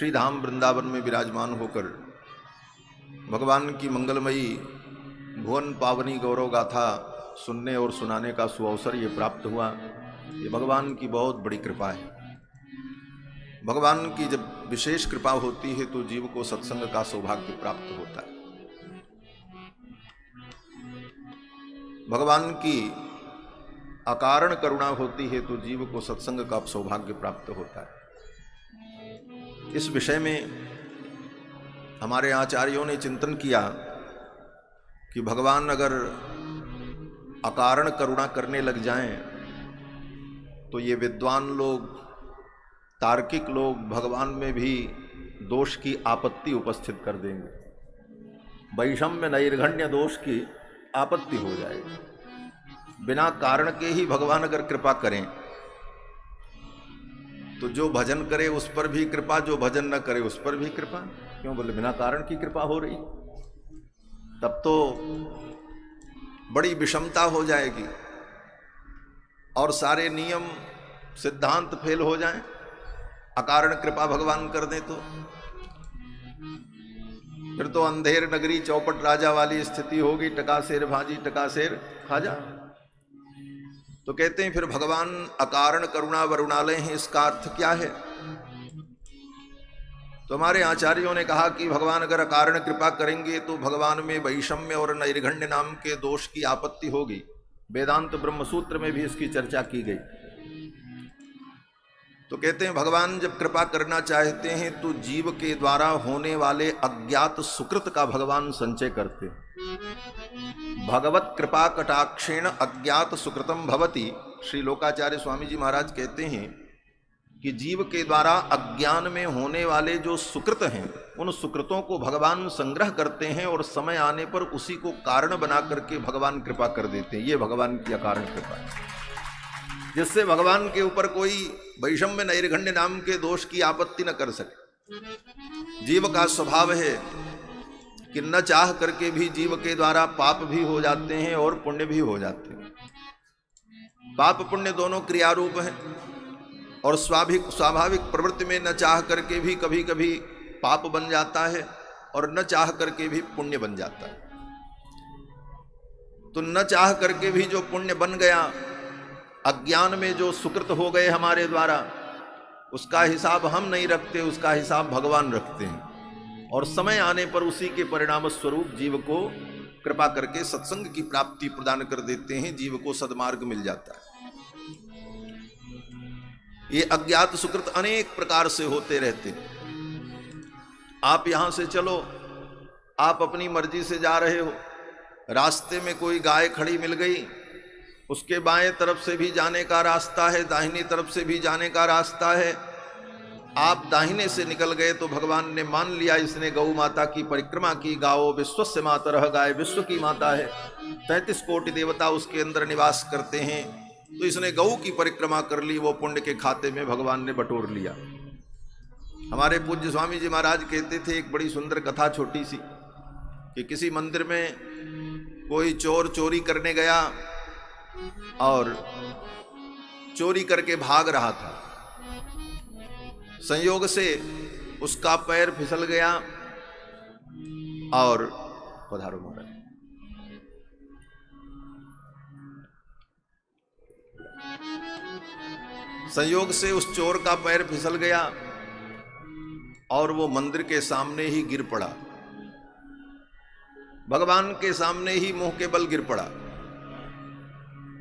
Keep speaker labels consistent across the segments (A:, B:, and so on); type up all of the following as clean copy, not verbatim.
A: श्री धाम वृंदावन में विराजमान होकर भगवान की मंगलमयी भुवन पावनी गौरव गाथा सुनने और सुनाने का सुअवसर ये प्राप्त हुआ। ये भगवान की बहुत बड़ी कृपा है। भगवान की जब विशेष कृपा होती है तो जीव को सत्संग का सौभाग्य प्राप्त होता है। भगवान की अकारण करुणा होती है तो जीव को सत्संग का सौभाग्य प्राप्त होता है। इस विषय में हमारे आचार्यों ने चिंतन किया कि भगवान अगर अकारण करुणा करने लग जाएं तो ये विद्वान लोग, तार्किक लोग भगवान में भी दोष की आपत्ति उपस्थित कर देंगे। वैषम्य नैर्घण्य दोष की आपत्ति हो जाएगी। बिना कारण के ही भगवान अगर कृपा करें तो जो भजन करे उस पर भी कृपा, जो भजन न करे उस पर भी कृपा। क्यों बोले बिना कारण की कृपा हो रही, तब तो बड़ी विषमता हो जाएगी और सारे नियम सिद्धांत फेल हो जाएं। अकारण कृपा भगवान कर दें तो फिर तो अंधेर नगरी चौपट राजा वाली स्थिति होगी। टकासेर भाजी टकासेर खाजा। तो कहते हैं फिर भगवान अकारण करुणा वरुणालय हैं, इसका अर्थ क्या है? तो हमारे आचार्यों ने कहा कि भगवान अगर अकारण कृपा करेंगे तो भगवान में वैषम्य और नैर्घण्य नाम के दोष की आपत्ति होगी। वेदांत ब्रह्मसूत्र में भी इसकी चर्चा की गई। तो कहते हैं भगवान जब कृपा करना चाहते हैं तो जीव के द्वारा होने वाले अज्ञात सुकृत का भगवान संचय करते हैं। भगवत कृपा कटाक्षेण अज्ञात सुकृतम भवति। श्री लोकाचार्य स्वामी जी महाराज कहते हैं कि जीव के द्वारा अज्ञान में होने वाले जो सुकृत हैं उन सुकृतों को भगवान संग्रह करते हैं और समय आने पर उसी को कारण बना करके भगवान कृपा कर देते हैं। ये भगवान की अकारण कृपा है, जिससे भगवान के ऊपर कोई वैषम्य नैर्घण्य नाम के दोष की आपत्ति न कर सके। जीव का स्वभाव है कि न चाह करके भी जीव के द्वारा पाप भी हो जाते हैं और पुण्य भी हो जाते हैं। पाप पुण्य दोनों क्रियारूप हैं और स्वाभाविक प्रवृत्ति में न चाह करके भी कभी कभी पाप बन जाता है और न चाह करके भी पुण्य बन जाता है। तो न चाह करके भी जो पुण्य बन गया, अज्ञान में जो सुकृत हो गए हमारे द्वारा, उसका हिसाब हम नहीं रखते, उसका हिसाब भगवान रखते हैं और समय आने पर उसी के परिणाम स्वरूप जीव को कृपा करके सत्संग की प्राप्ति प्रदान कर देते हैं। जीव को सद्मार्ग मिल जाता है। ये अज्ञात सुकृत अनेक प्रकार से होते रहते हैं। आप यहां से चलो, आप अपनी मर्जी से जा रहे हो, रास्ते में कोई गाय खड़ी मिल गई, उसके बाएं तरफ से भी जाने का रास्ता है, दाहिनी तरफ से भी जाने का रास्ता है। आप दाहिने से निकल गए तो भगवान ने मान लिया इसने गौ माता की परिक्रमा की। गाओ विश्वस्य मातरः, गाय विश्व की माता है। 33 कोटि देवता उसके अंदर निवास करते हैं। तो इसने गौ की परिक्रमा कर ली, वो पुण्य के खाते में भगवान ने बटोर लिया। हमारे पूज्य स्वामी जी महाराज कहते थे एक बड़ी सुंदर कथा छोटी सी, कि किसी मंदिर में कोई चोर चोरी करने गया और चोरी करके भाग रहा था। संयोग से उसका पैर फिसल गया और पधारो महाराज। संयोग से उस चोर का पैर फिसल गया और वो मंदिर के सामने ही गिर पड़ा। भगवान के सामने ही मुंह के बल गिर पड़ा।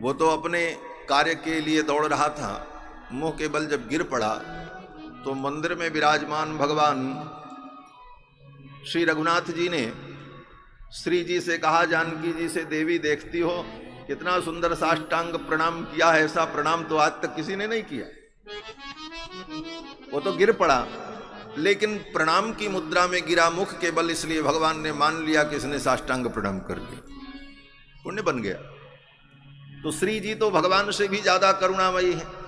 A: वो तो अपने कार्य के लिए दौड़ रहा था, मुंह के बल जब गिर पड़ा तो मंदिर में विराजमान भगवान श्री रघुनाथ जी ने श्री जी से कहा, जानकी जी से, देवी देखती हो कितना सुंदर साष्टांग प्रणाम किया है, ऐसा प्रणाम तो आज तक किसी ने नहीं किया। वो तो गिर पड़ा लेकिन प्रणाम की मुद्रा में गिरा मुख के बल, इसलिए भगवान ने मान लिया कि इसने साष्टांग प्रणाम कर लिया, पुण्य बन गया। तो श्री जी तो भगवान से भी ज्यादा करुणामयी है।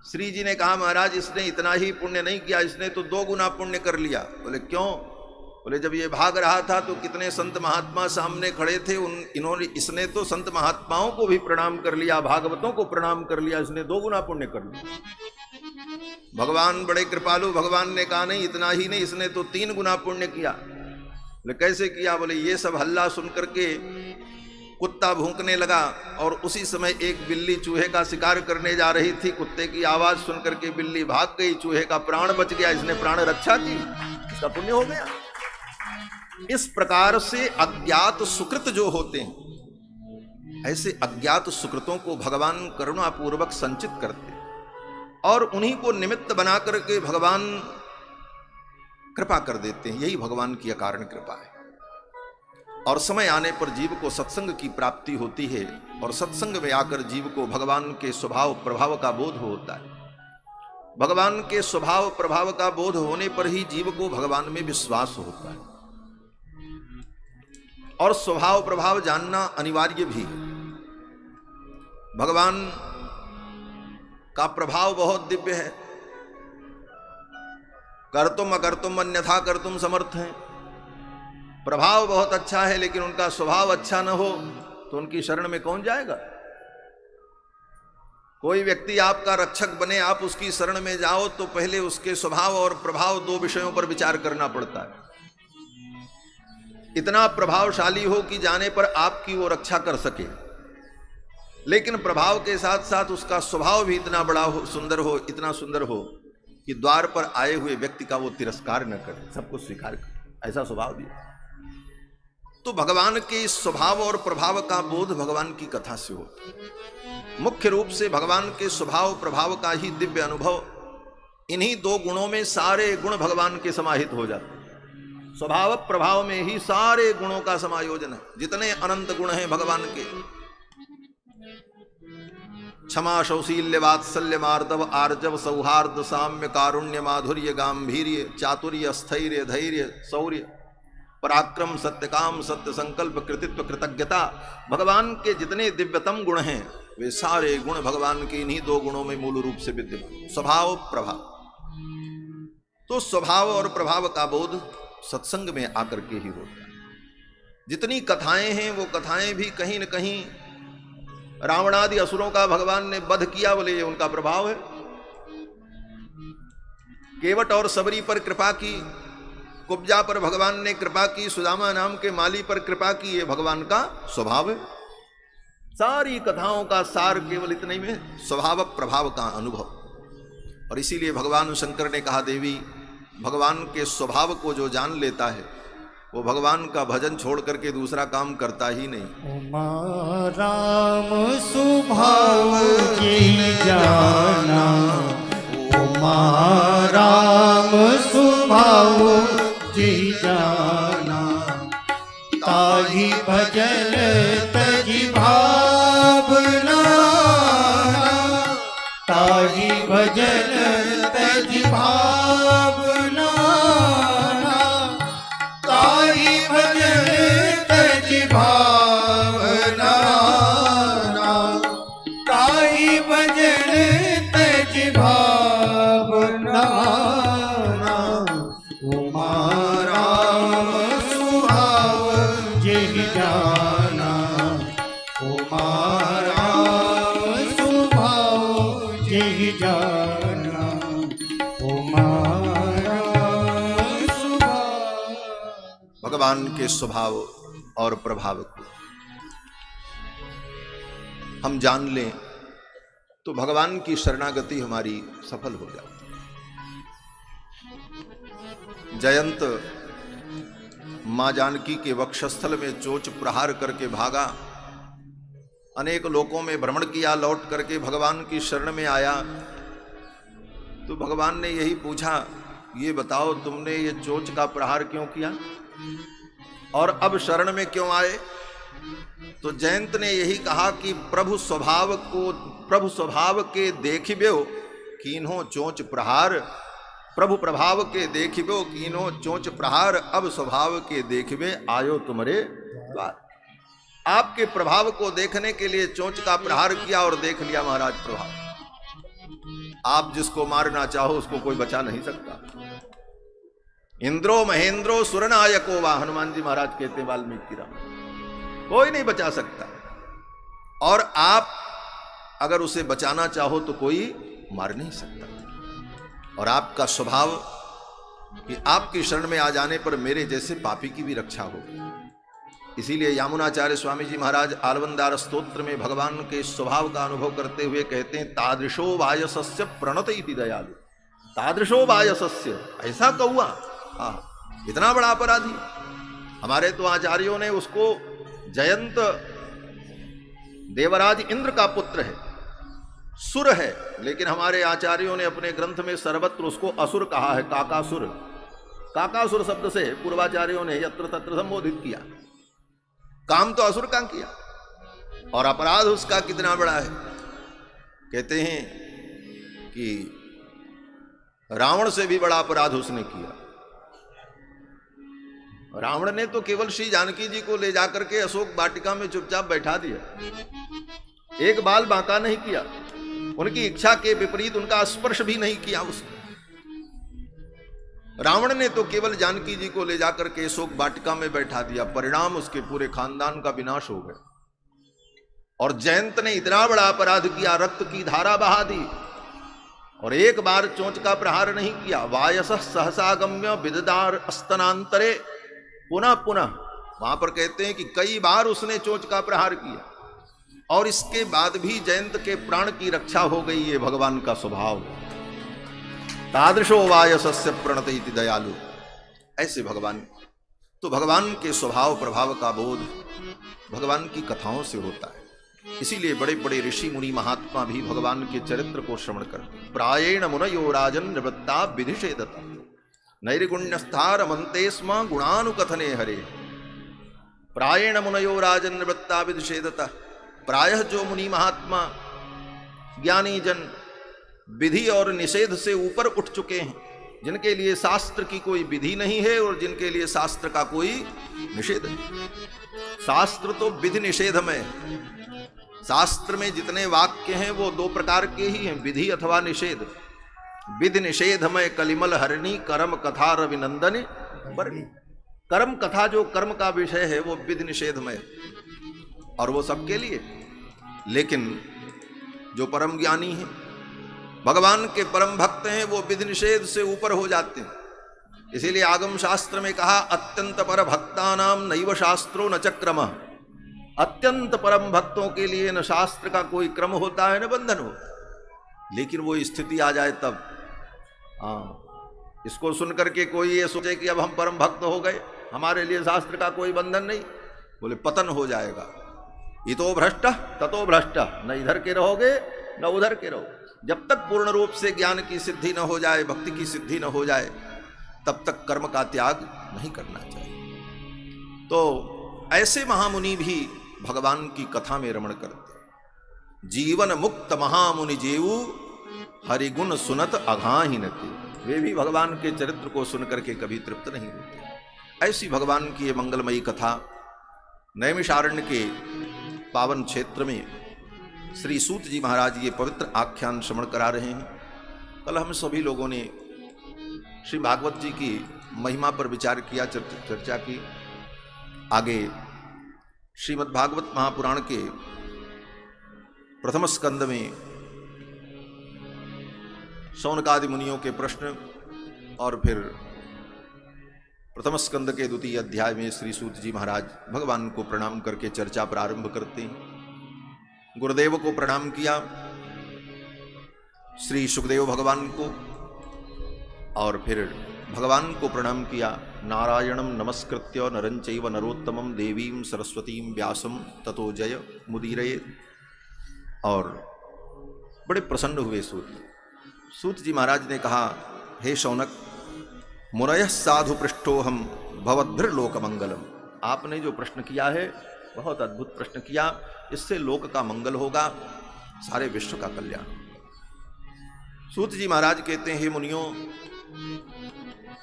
A: श्री जी ने कहा, महाराज इसने इतना ही पुण्य नहीं किया, इसने तो 2 गुना पुण्य कर लिया। बोले क्यों? बोले जब ये भाग रहा था तो कितने संत महात्मा सामने खड़े थे, इसने तो संत महात्माओं को भी प्रणाम कर लिया, भागवतों को प्रणाम कर लिया, इसने 2 गुना पुण्य कर लिया। भगवान बड़े कृपालु। भगवान ने कहा नहीं, इतना ही नहीं, इसने तो 3 गुना पुण्य किया। बोले कैसे किया? बोले ये सब हल्ला सुन करके कुत्ता भौंकने लगा और उसी समय एक बिल्ली चूहे का शिकार करने जा रही थी। कुत्ते की आवाज सुन करके बिल्ली भाग गई, चूहे का प्राण बच गया, इसने प्राण रक्षा की, इसका पुण्य हो गया। इस प्रकार से अज्ञात सुकृत जो होते हैं, ऐसे अज्ञात सुकृतों को भगवान करुणापूर्वक संचित करते और उन्हीं को निमित्त बना करके भगवान कृपा कर देते हैं। यही भगवान की अकारण कृपा है। और समय आने पर जीव को सत्संग की प्राप्ति होती है और सत्संग में आकर जीव को भगवान के स्वभाव प्रभाव का बोध होता है। भगवान के स्वभाव प्रभाव का बोध होने पर ही जीव को भगवान में विश्वास होता है। और स्वभाव प्रभाव जानना अनिवार्य भी है। भगवान का प्रभाव बहुत दिव्य है। कर्तुम अकर्तुम अन्यथा कर्तुम समर्थ हैं। प्रभाव बहुत अच्छा है, लेकिन उनका स्वभाव अच्छा न हो तो उनकी शरण में कौन जाएगा? कोई व्यक्ति आपका रक्षक बने, आप उसकी शरण में जाओ तो पहले उसके स्वभाव और प्रभाव 2 विषयों पर विचार करना पड़ता है। इतना प्रभावशाली हो कि जाने पर आपकी वो रक्षा कर सके, लेकिन प्रभाव के साथ साथ उसका स्वभाव भी इतना बड़ा हो, सुंदर हो, इतना सुंदर हो कि द्वार पर आए हुए व्यक्ति का वो तिरस्कार न करे, सबको स्वीकार करे, ऐसा स्वभाव भी। तो भगवान के इस स्वभाव और प्रभाव का बोध भगवान की कथा से होता है। मुख्य रूप से भगवान के स्वभाव प्रभाव का ही दिव्य अनुभव, इन्हीं 2 गुणों में सारे गुण भगवान के समाहित हो जाते हैं। स्वभाव प्रभाव में ही सारे गुणों का समायोजन है। जितने अनंत गुण हैं भगवान के, क्षमा शौशील्य वात्सल्य मार्दव आर्जव सौहार्द साम्य कारुण्य माधुर्य गांभीर्य चातुर्य स्थैर्य धैर्य शौर्य पराक्रम सत्यकाम सत्य संकल्प कृतित्व कृतज्ञता, भगवान के जितने दिव्यतम गुण हैं वे सारे गुण भगवान के इन्हीं 2 गुणों में मूल रूप से विद्यमान, स्वभाव प्रभाव। तो स्वभाव और प्रभाव का बोध सत्संग में आकर के ही होता है। जितनी कथाएं हैं वो कथाएं भी कहीं न कहीं रावणादि असुरों का भगवान ने वध किया, बोले ये उनका प्रभाव है। केवट और सबरी पर कृपा की, कुब्जा पर भगवान ने कृपा की, सुदामा नाम के माली पर कृपा की, ये भगवान का स्वभाव है। सारी कथाओं का सार केवल इतने में स्वभाव प्रभाव का अनुभव। और इसीलिए भगवान शंकर ने कहा, देवी भगवान के स्वभाव को जो जान लेता है वो भगवान का भजन छोड़ करके दूसरा काम करता ही नहीं।
B: उमा राम स्वभाव जी जाना, उमा राम स्वभाव जी जाना, ताहि भजन तजि भावना, ताहि भजन तजि भावना, ताहि भजन तजि भावना, ताहि भजन तजि भावना। उमा राम स्वभाव जिहि जाना, उमा राम स्वभाव जिहि जाना, उमा राम स्वभाव।
A: भगवान के स्वभाव और प्रभाव को हम जान लें तो भगवान की शरणागति हमारी सफल हो जाती है। जयंत मां जानकी के वक्षस्थल में चोच प्रहार करके भागा, अनेक लोकों में भ्रमण किया, लौट करके भगवान की शरण में आया तो भगवान ने यही पूछा, ये बताओ तुमने ये चोच का प्रहार क्यों किया और अब शरण में क्यों आए? तो जयंत ने यही कहा कि प्रभु स्वभाव के देखिबो कीन्हो चोच प्रहार, प्रभु प्रभाव के देखिबो कीन्हो चोच प्रहार, अब स्वभाव के देखिबे आयो तुम्हारे द्वार। आपके प्रभाव को देखने के लिए चोंच का प्रहार किया और देख लिया महाराज प्रभाव। आप जिसको मारना चाहो उसको कोई बचा नहीं सकता। इंद्रो महेंद्रो सुरनायको वा, हनुमान जी महाराज कहते वाल्मीकि राम, कोई नहीं बचा सकता। और आप अगर उसे बचाना चाहो तो कोई मार नहीं सकता। और आपका स्वभाव कि आपकी शरण में आ जाने पर मेरे जैसे पापी की भी रक्षा हो। इसीलिए यामुनाचार्य स्वामी जी महाराज आलवंदार स्तोत्र में भगवान के स्वभाव का अनुभव करते हुए कहते हैं, तादृशो वायसस्य प्रणत इति दयालु। तादृशो वायसस्य, ऐसा कौआ, हाँ, इतना बड़ा अपराधी। हमारे तो आचार्यों ने उसको जयंत देवराज इंद्र का पुत्र है, सुर है, लेकिन हमारे आचार्यों ने अपने ग्रंथ में सर्वत्र उसको असुर कहा है, काकासुर। काकासुर शब्द से पूर्वाचार्यों ने यत्र तत्र संबोधित किया। काम तो असुर का किया और अपराध उसका कितना बड़ा है। कहते हैं कि रावण से भी बड़ा अपराध उसने किया। रावण ने तो केवल श्री जानकी जी को ले जाकर के अशोक वाटिका में चुपचाप बैठा दिया, एक बाल बांका नहीं किया, उनकी इच्छा के विपरीत उनका स्पर्श भी नहीं किया उसने। रावण ने तो केवल जानकी जी को ले जाकर के अशोक वाटिका में बैठा दिया, परिणाम उसके पूरे खानदान का विनाश हो गया। और जयंत ने इतना बड़ा अपराध किया, रक्त की धारा बहा दी और एक बार चोंच का प्रहार नहीं किया। वायस सहसागम्य विददार अस्तनांतरे, पुनः पुनः, वहां पर कहते हैं कि कई बार उसने चोंच का प्रहार किया और इसके बाद भी जयंत के प्राण की रक्षा हो गई। ये भगवान का स्वभाव। तादृशो वायसस्य प्रणत इति दयालु, ऐसे भगवान। तो भगवान के स्वभाव प्रभाव का बोध भगवान की कथाओं से होता है। इसीलिए बड़े बड़े ऋषि मुनि महात्मा भी भगवान के चरित्र को श्रवण करते। प्रायेण मुनयो राजन निवृत्ता विधिषेदता नैर्गुण्यस्थार मंते स्म गुणानुकथने हरे। प्रायेण मुनयो राजन निवृत्ता विधिषेदता, प्रायः जो मुनि महात्मा ज्ञानी जन विधि और निषेध से ऊपर उठ चुके हैं, जिनके लिए शास्त्र की कोई विधि नहीं है और जिनके लिए शास्त्र का कोई निषेध नहीं। शास्त्र तो विधि निषेध में, शास्त्र में जितने वाक्य हैं वो दो प्रकार के ही हैं, विधि अथवा निषेध। विधि निषेधमय कलिमल हरणी कर्म कथा रविनंदन बरनी। कर्म कथा जो कर्म का विषय है वो विधि निषेधमय और वो सबके लिए। लेकिन जो परम ज्ञानी है, भगवान के परम भक्त हैं, वो विधि निषेध से ऊपर हो जाते हैं। इसीलिए आगम शास्त्र में कहा, अत्यंत पर भक्तानाम नैव शास्त्रो न चक्रम। अत्यंत परम भक्तों के लिए न शास्त्र का कोई क्रम होता है न बंधन होता। लेकिन वो स्थिति आ जाए तब, इसको सुनकर के कोई ये सोचे कि अब हम परम भक्त हो गए, हमारे लिए शास्त्र का कोई बंधन नहीं, बोले पतन हो जाएगा। इतो भ्रष्ट ततो भ्रष्ट, न इधर के रहोगे न उधर के रहोगे। जब तक पूर्ण रूप से ज्ञान की सिद्धि न हो जाए, भक्ति की सिद्धि न हो जाए, तब तक कर्म का त्याग नहीं करना चाहिए। तो ऐसे महामुनि भी भगवान की कथा में रमण करते। जीवन मुक्त महामुनि जेऊ हरिगुण सुनत अघाहिनते, वे भी भगवान के चरित्र को सुनकर के कभी तृप्त नहीं होते। ऐसी भगवान की ये मंगलमयी कथा नैमिषारण्य के पावन क्षेत्र में श्री सूत जी महाराज ये पवित्र आख्यान श्रवण करा रहे हैं। कल हम सभी लोगों ने श्री भागवत जी की महिमा पर विचार किया, चर्चा की। आगे श्रीमद् भागवत महापुराण के प्रथम स्कंद में शौनकादि मुनियों के प्रश्न और फिर प्रथम स्कंद के द्वितीय अध्याय में श्री सूत जी महाराज भगवान को प्रणाम करके चर्चा प्रारंभ करते हैं। गुरुदेव को प्रणाम किया, श्री सुखदेव भगवान को, और फिर भगवान को प्रणाम किया। नारायणं नमस्कृत्य नरं चैव नरोत्तमं देवीं सरस्वतीं व्यासं ततो जय मुदीरये। और बड़े प्रसन्न हुए सूत जी महाराज ने कहा, हे शौनक, मुनयः साधु पृष्ठोहम भवद्भिर्लोक मंगलम। आपने जो प्रश्न किया है बहुत अद्भुत प्रश्न किया, इससे लोक का मंगल होगा, सारे विश्व का कल्याण। सूत जी महाराज कहते हैं, हे मुनियों,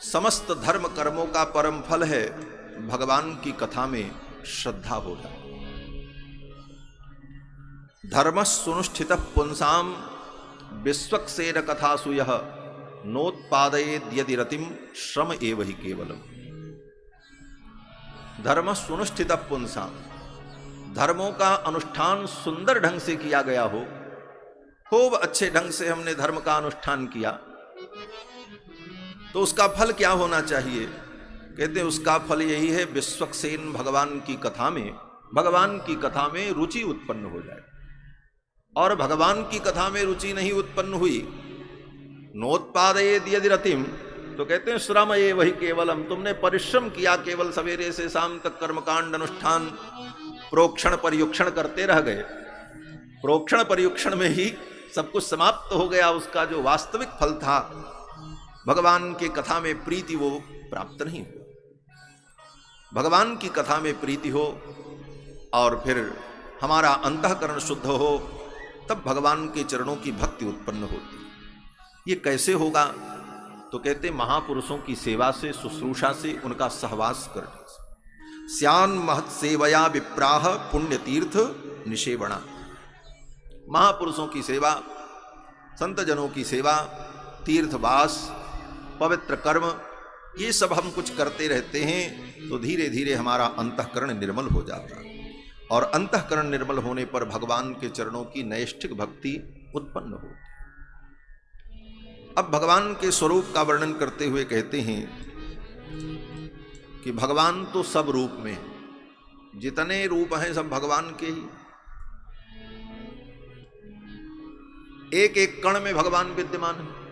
A: समस्त धर्म कर्मों का परम फल है भगवान की कथा में श्रद्धा होना। धर्म सुनुष्ठित पुंसाम विश्वक्सेन कथासु यः नोत्पादयेद् यदि रतिम श्रम एव हि केवलम। धर्म सुनुष्ठित पुंसाम, धर्मों का अनुष्ठान सुंदर ढंग से किया गया हो, खूब अच्छे ढंग से हमने धर्म का अनुष्ठान किया, तो उसका फल क्या होना चाहिए? कहते हैं उसका फल यही है, विश्वक्सेन भगवान की कथा में रुचि उत्पन्न हो जाए। और भगवान की कथा में रुचि नहीं उत्पन्न हुई, नोत्पादयेद यदि रतिम, तो कहते हैं श्रम ये वही केवलम, तुमने परिश्रम किया केवल सवेरे से शाम तक कर्मकांड अनुष्ठान प्रोक्षण पर्युक्षण करते रह गए, प्रोक्षण पर्युक्षण में ही सब कुछ समाप्त हो गया, उसका जो वास्तविक फल था भगवान के कथा में प्रीति वो प्राप्त नहीं हुआ। भगवान की कथा में प्रीति हो और फिर हमारा अंतःकरण शुद्ध हो, तब भगवान के चरणों की भक्ति उत्पन्न होती। ये कैसे होगा? तो कहते महापुरुषों की सेवा से, शुश्रूषा से, उनका सहवास करने से। स्यान महत् सेवया विप्राह पुण्य तीर्थ निषेवणा। महापुरुषों की सेवा, संत जनों की सेवा, तीर्थवास, पवित्र कर्म, ये सब हम कुछ करते रहते हैं तो धीरे धीरे हमारा अंतःकरण निर्मल हो जाता है। और अंतःकरण निर्मल होने पर भगवान के चरणों की नैष्ठिक भक्ति उत्पन्न होती। अब भगवान के स्वरूप का वर्णन करते हुए कहते हैं कि भगवान तो सब रूप में, जितने रूप हैं सब भगवान के ही, एक एक कण में भगवान विद्यमान है।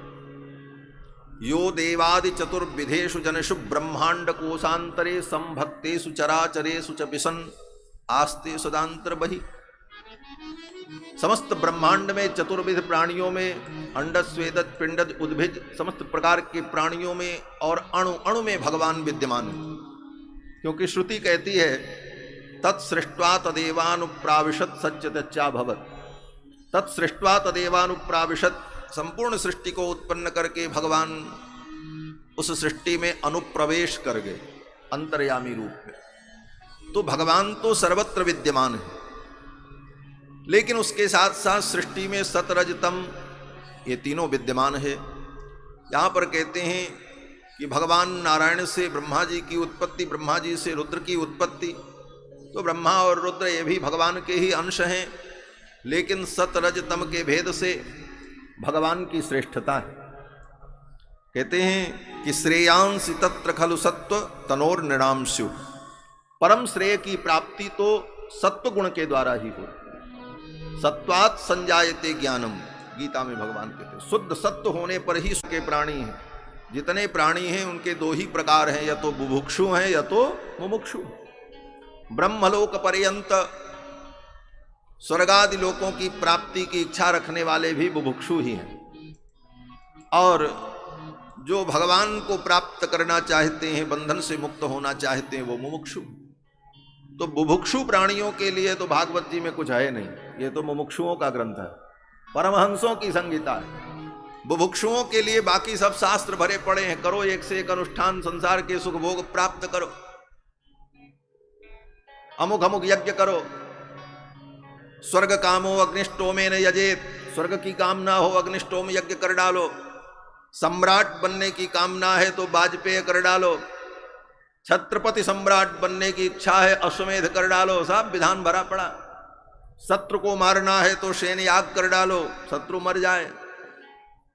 A: यो देवादि चतुर्विधेषु जनेषु ब्रह्मांड कोशांतरे संभक्तेषु चराचरेषु च विशन आस्ते सदांतर बहि। समस्त ब्रह्मांड में, चतुर्विध प्राणियों में, अंडज स्वेदज पिंडज उद्भिज, समस्त प्रकार के प्राणियों में और अणु अणु में भगवान विद्यमान है। क्योंकि श्रुति कहती है तत्सृष्ट्वा तदेवानुप्राविशत सच्चिदच्चाभवत्। तत्सृष्ट्वा तदेवानुप्राविशत, संपूर्ण सृष्टि को उत्पन्न करके भगवान उस सृष्टि में अनुप्रवेश कर गए अंतर्यामी रूप में। तो भगवान तो सर्वत्र विद्यमान है, लेकिन उसके साथ साथ सृष्टि में सत रज तम, ये तीनों विद्यमान है। यहाँ पर कहते हैं कि भगवान नारायण से ब्रह्मा जी की उत्पत्ति, ब्रह्मा जी से रुद्र की उत्पत्ति, तो ब्रह्मा और रुद्र ये भी भगवान के ही अंश हैं, लेकिन सत रज तम के भेद से भगवान की श्रेष्ठता है। कहते हैं कि श्रेयांसि तत्र खलु सत्व तनोर नृणाम स्यु। परम श्रेय की प्राप्ति तो सत्व गुण के द्वारा ही हो। सत्वात् संजायते ज्ञानम, गीता में भगवान कहते हैं शुद्ध सत्व होने पर ही उसके प्राणी हैं। जितने प्राणी हैं उनके दो ही प्रकार हैं, या तो बुभुक्षु हैं या तो मुमुक्षु। ब्रह्मलोक पर्यंत स्वर्गादि लोकों की प्राप्ति की इच्छा रखने वाले भी बुभुक्षु ही हैं, और जो भगवान को प्राप्त करना चाहते हैं, बंधन से मुक्त होना चाहते हैं, वो मुमुक्षु। तो बुभुक्षु प्राणियों के लिए तो भागवत जी में कुछ है नहीं, ये तो मुमुक्षुओं का ग्रंथ है, परमहंसों की संगीता है। बुभुक्षुओं के लिए बाकी सब शास्त्र भरे पड़े हैं, करो एक से एक अनुष्ठान, संसार के सुख भोग प्राप्त करो, अमुक अमुक यज्ञ करो। स्वर्ग कामो अग्निष्टोमे न यजेत, स्वर्ग की कामना हो अग्निष्टोम यज्ञ कर डालो। सम्राट बनने की कामना है तो वाजपेय कर डालो। छत्रपति सम्राट बनने की इच्छा है अश्वमेध कर डालो, सब विधान भरा पड़ा। शत्रु को मारना है तो शेन याग कर डालो, शत्रु मर जाए।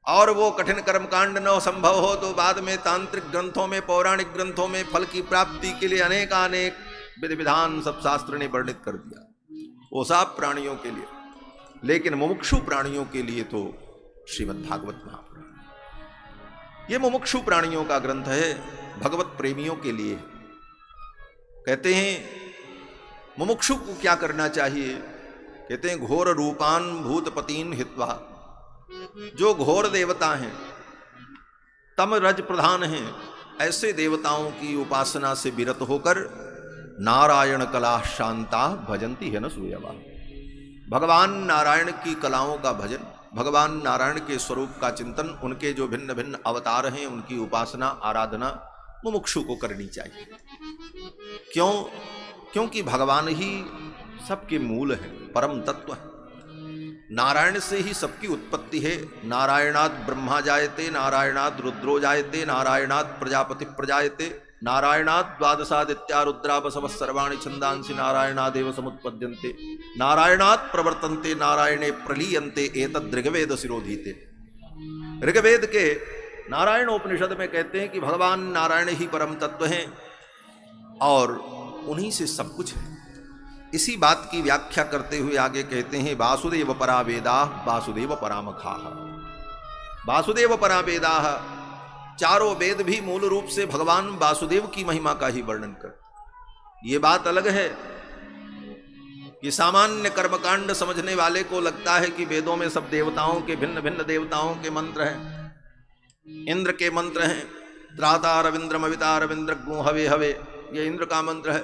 A: और वो कठिन कर्मकांड न संभव हो तो बाद में तांत्रिक ग्रंथों में, पौराणिक ग्रंथों में फल की प्राप्ति के लिए अनेक विधि विधान सब शास्त्र ने वर्णित कर दिया, वो सब प्राणियों के लिए। लेकिन मुमुक्षु प्राणियों के लिए तो श्रीमद् भागवत महापुराण, ये मुमुक्षु प्राणियों का ग्रंथ है, भगवत प्रेमियों के लिए। कहते हैं मुमुक्षु को क्या करना चाहिए? कहते हैं घोर रूपान भूतपतीन हित्वा। जो घोर देवता हैं, तम रज प्रधान हैं, ऐसे देवताओं की उपासना से विरत होकर नारायण कला शांता भजंती है न सूयवा। भगवान नारायण की कलाओं का भजन, भगवान नारायण के स्वरूप का चिंतन, उनके जो भिन्न भिन्न अवतार हैं उनकी उपासना आराधना मुमुक्षु को करनी चाहिए। क्यों? क्योंकि भगवान ही सबके मूल है, परम तत्व है। नारायण से ही सबकी उत्पत्ति है। नारायणात् ब्रह्मा जायते, नारायणात् रुद्रो जायते, नारायणात् प्रजापति प्रजायते, नारायणात् द्वादशादित्या रुद्रा बसवः सर्वाणि छंदांसि नारायणादेव समुत्पद्यन्ते, नारायणात् प्रवर्तन्ते नारायणे प्रलीयन्ते एतद् ऋग्वेद शिरोधीते। ऋग्वेद के नारायण उपनिषद में कहते हैं कि भगवान नारायण ही परम तत्व हैं और उन्हीं से सब कुछ है। इसी बात की व्याख्या करते हुए आगे कहते हैं वासुदेव परा वेदा वासुदेव परामखाः। वासुदेव परा वेदाः, चारों वेद भी मूल रूप से भगवान वासुदेव की महिमा का ही वर्णन करते। ये बात अलग है कि सामान्य कर्मकांड समझने वाले को लगता है कि वेदों में सब देवताओं के भिन्न भिन्न देवताओं के मंत्र हैं। इंद्र के मंत्र हैं, त्राता रविंद्र मविता रविंद्र गुं हवे हवे, ये इंद्र का मंत्र है।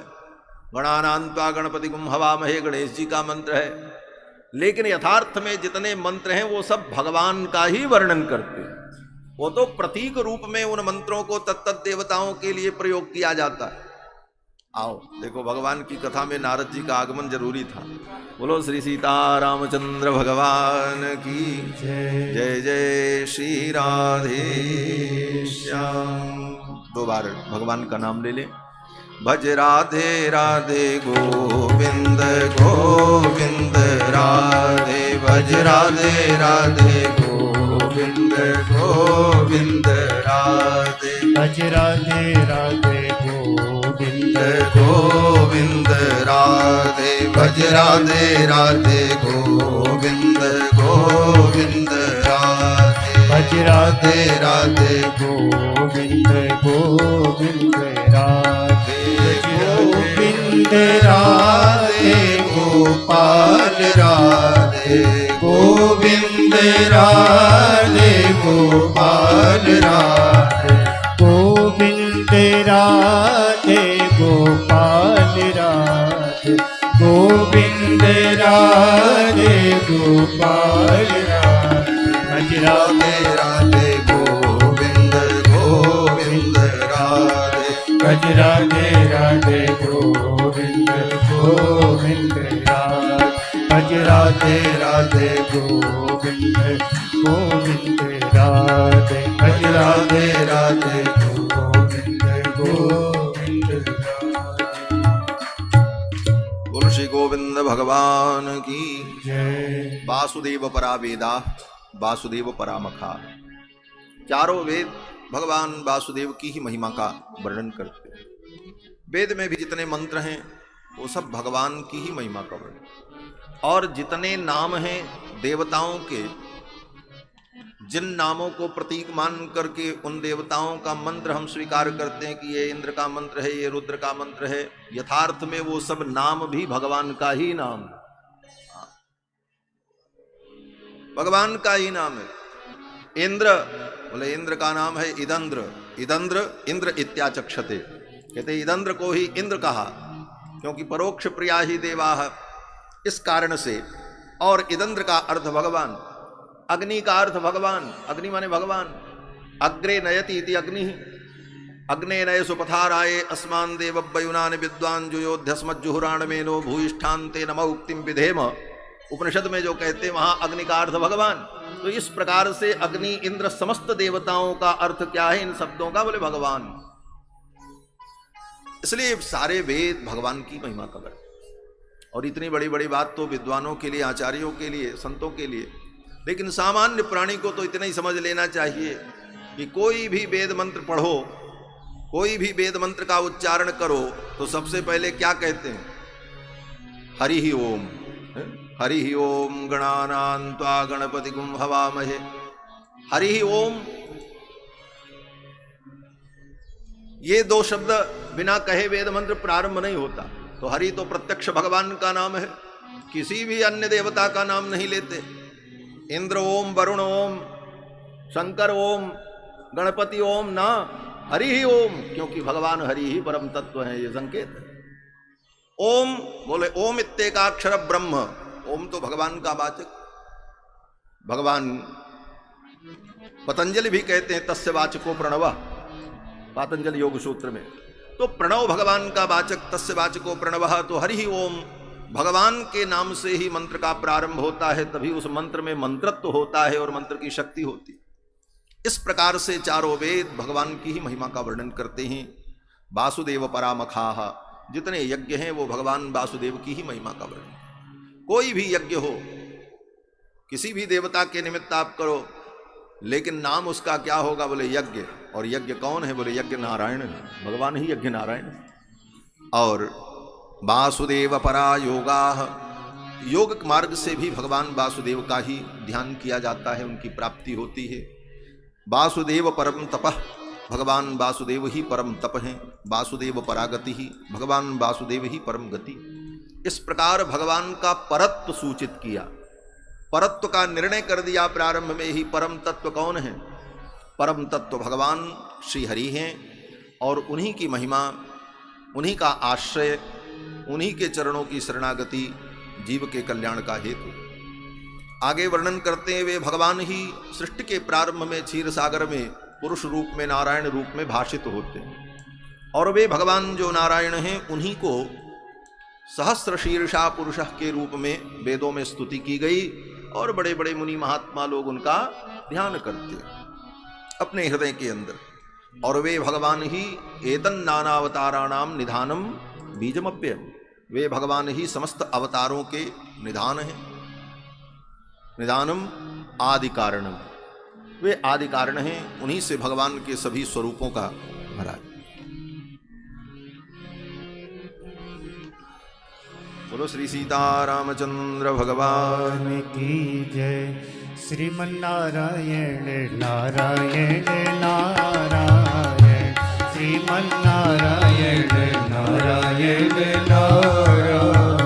A: गणानान्त्वा गणपति गुं हवामहे, गणेश जी का मंत्र है। लेकिन यथार्थ में जितने मंत्र हैं वो सब भगवान का ही वर्णन करते हैं। वो तो प्रतीक रूप में उन मंत्रों को तत्त देवताओं के लिए प्रयोग किया जाता है। आओ देखो, भगवान की कथा में नारद जी का आगमन जरूरी था। बोलो श्री सीता रामचंद्र भगवान की जय। जय श्री राधे श्याम। 2 बार भगवान का नाम ले ले। भज राधे राधे गोविंद गोविंद राधे, भज राधे राधे गोविंद गोविंद राधे,
B: भज राधे राधे गोविंद
A: गोविंद राधे, भज राधे राधे गोविंद गोविंद राधे,
B: भज राधे राधे गोविंद गोविंद राधे, गोविंद राधे गोपाल राधे, गोविंद राधे गोपाल राधे, गोविंद राधे गोपाल राधे, गोविंद राधे गोपाल राधे, भज राधे राधे गोविंद गोविंद राधे, भज राधे राधे गोविंद गोविंद राधे, भज राधे राधे गोविंद गोविंद राधे, भज राधे राधे गोविंद गोविंद राधे।
A: बोल श्री गोविंद भगवान की
B: जय।
A: वासुदेव परा वेदा वासुदेव परामखा। चारों वेद भगवान वासुदेव की ही महिमा का वर्णन करते हैं। वेद में भी जितने मंत्र हैं वो सब भगवान की ही महिमा का वर्णन। और जितने नाम हैं देवताओं के, जिन नामों को प्रतीक मान करके उन देवताओं का मंत्र हम स्वीकार करते हैं कि ये इंद्र का मंत्र है, ये रुद्र का मंत्र है, यथार्थ में वो सब नाम भी भगवान का ही नाम है, भगवान का ही नाम है। इंद्र बोले इंद्र का नाम है इदंद्र, इदंद्र इंद्र इत्याचक्षते, कहते इदंद्र को ही इंद्र कहा क्योंकि परोक्ष प्रिया ही देवाः, इस कारण से। और इदंद्र का अर्थ भगवान, अग्नि का अर्थ भगवान, अग्नि माने भगवान। अग्रे नयति इति अग्नि, अग्ने नय सुपथाराये अस्मान देवव्युनान विद्वान जुयोध्यस्मज्जुहुराण मेनो भूयिष्ठान्ते नमः उक्तिम विधेम, उपनिषद में जो कहते हैं वहां अग्नि का अर्थ भगवान। तो इस प्रकार से अग्नि इंद्र समस्त देवताओं का अर्थ क्या है इन शब्दों का? बोले भगवान। इसलिए सारे वेद भगवान की महिमा का वर्णन। और इतनी बड़ी बड़ी बात तो विद्वानों के लिए, आचार्यों के लिए, संतों के लिए, लेकिन सामान्य प्राणी को तो इतना ही समझ लेना चाहिए कि कोई भी वेद मंत्र पढ़ो, कोई भी वेद मंत्र का उच्चारण करो तो सबसे पहले क्या कहते हैं? हरि ही ओम। हरि ही ओम गणानां त्वा गणपतिगुं हवामहे। हरि ही ओम, ये 2 शब्द बिना कहे वेद मंत्र प्रारंभ नहीं होता। तो हरि तो प्रत्यक्ष भगवान का नाम है, किसी भी अन्य देवता का नाम नहीं लेते। इंद्र ओम, वरुण ओम, शंकर ओम, गणपति ओम ना, हरि ही ओम, क्योंकि भगवान हरि ही परम तत्व है, ये संकेत है। ओम बोले ओम इत्येकाक्षर ब्रह्म, ओम तो भगवान का वाचक। भगवान पतंजलि भी कहते हैं तस्य वाचको प्रणव, पातंजलि योग सूत्र में। तो प्रणव भगवान का वाचक, तस्य वाचको प्रणव। तो हरि ही ओम भगवान के नाम से ही मंत्र का प्रारंभ होता है, तभी उस मंत्र में मंत्रत्व होता है और मंत्र की शक्ति होती है। इस प्रकार से चारों वेद भगवान की ही महिमा का वर्णन करते हैं। वासुदेव परामखाः, जितने यज्ञ हैं वो भगवान वासुदेव की ही महिमा का वर्णन। कोई भी यज्ञ हो, किसी भी देवता के निमित्त आप करो, लेकिन नाम उसका क्या होगा? बोले यज्ञ। और यज्ञ कौन है? बोले यज्ञ नारायण है, भगवान ही यज्ञ नारायण है। और वासुदेव परा योगा, योग मार्ग से भी भगवान वासुदेव का ही ध्यान किया जाता है, उनकी प्राप्ति होती है। वासुदेव परम तपः, भगवान वासुदेव ही परम तप हैं। वासुदेव परागति ही, भगवान वासुदेव ही परम गति। इस प्रकार भगवान का परत्व सूचित किया, परत्व का निर्णय कर दिया प्रारंभ में ही। परम तत्व कौन है? परम तत्व भगवान श्री हरि हैं, और उन्हीं की महिमा, उन्हीं का आश्रय, उन्हीं के चरणों की शरणागति जीव के कल्याण का हेतु। आगे वर्णन करते हैं, वे भगवान ही सृष्टि के प्रारंभ में क्षीर सागर में पुरुष रूप में, नारायण रूप में भाषित होते हैं। और वे भगवान जो नारायण हैं, उन्हीं को सहस्र शीर्षा पुरुष के रूप में वेदों में स्तुति की गई, और बड़े बड़े मुनि महात्मा लोग उनका ध्यान करते अपने हृदय के अंदर। और वे भगवान ही एतन नानावताराणाम निधानम बीजमप्य, वे भगवान ही समस्त अवतारों के निधान हैं। निधानम आदि कारणम, वे आदि कारण हैं, उन्हीं से भगवान के सभी स्वरूपों का भरा है। बोलो श्री सीतारामचंद्र भगवान
B: की जय। श्रीमन्नारायण नारायण नारायण, श्रीमन्नारायण नारायण नारायण,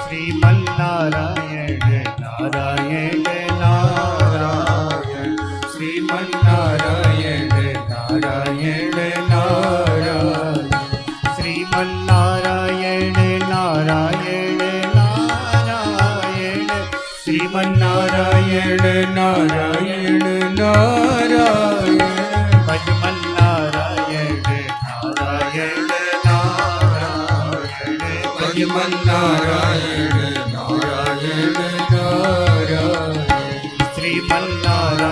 B: श्रीमन्नारायण नारायण नारायण, श्रीमन्नारायण नारायण नारायण, श्रीमन्नारायण नारायण नारायण, श्रीमन्नारायण नारायण नारायण, भजमन्नारायण नारायण नारायण, भजमन्नारायण नारायण नारायण, श्रीमन्नारायण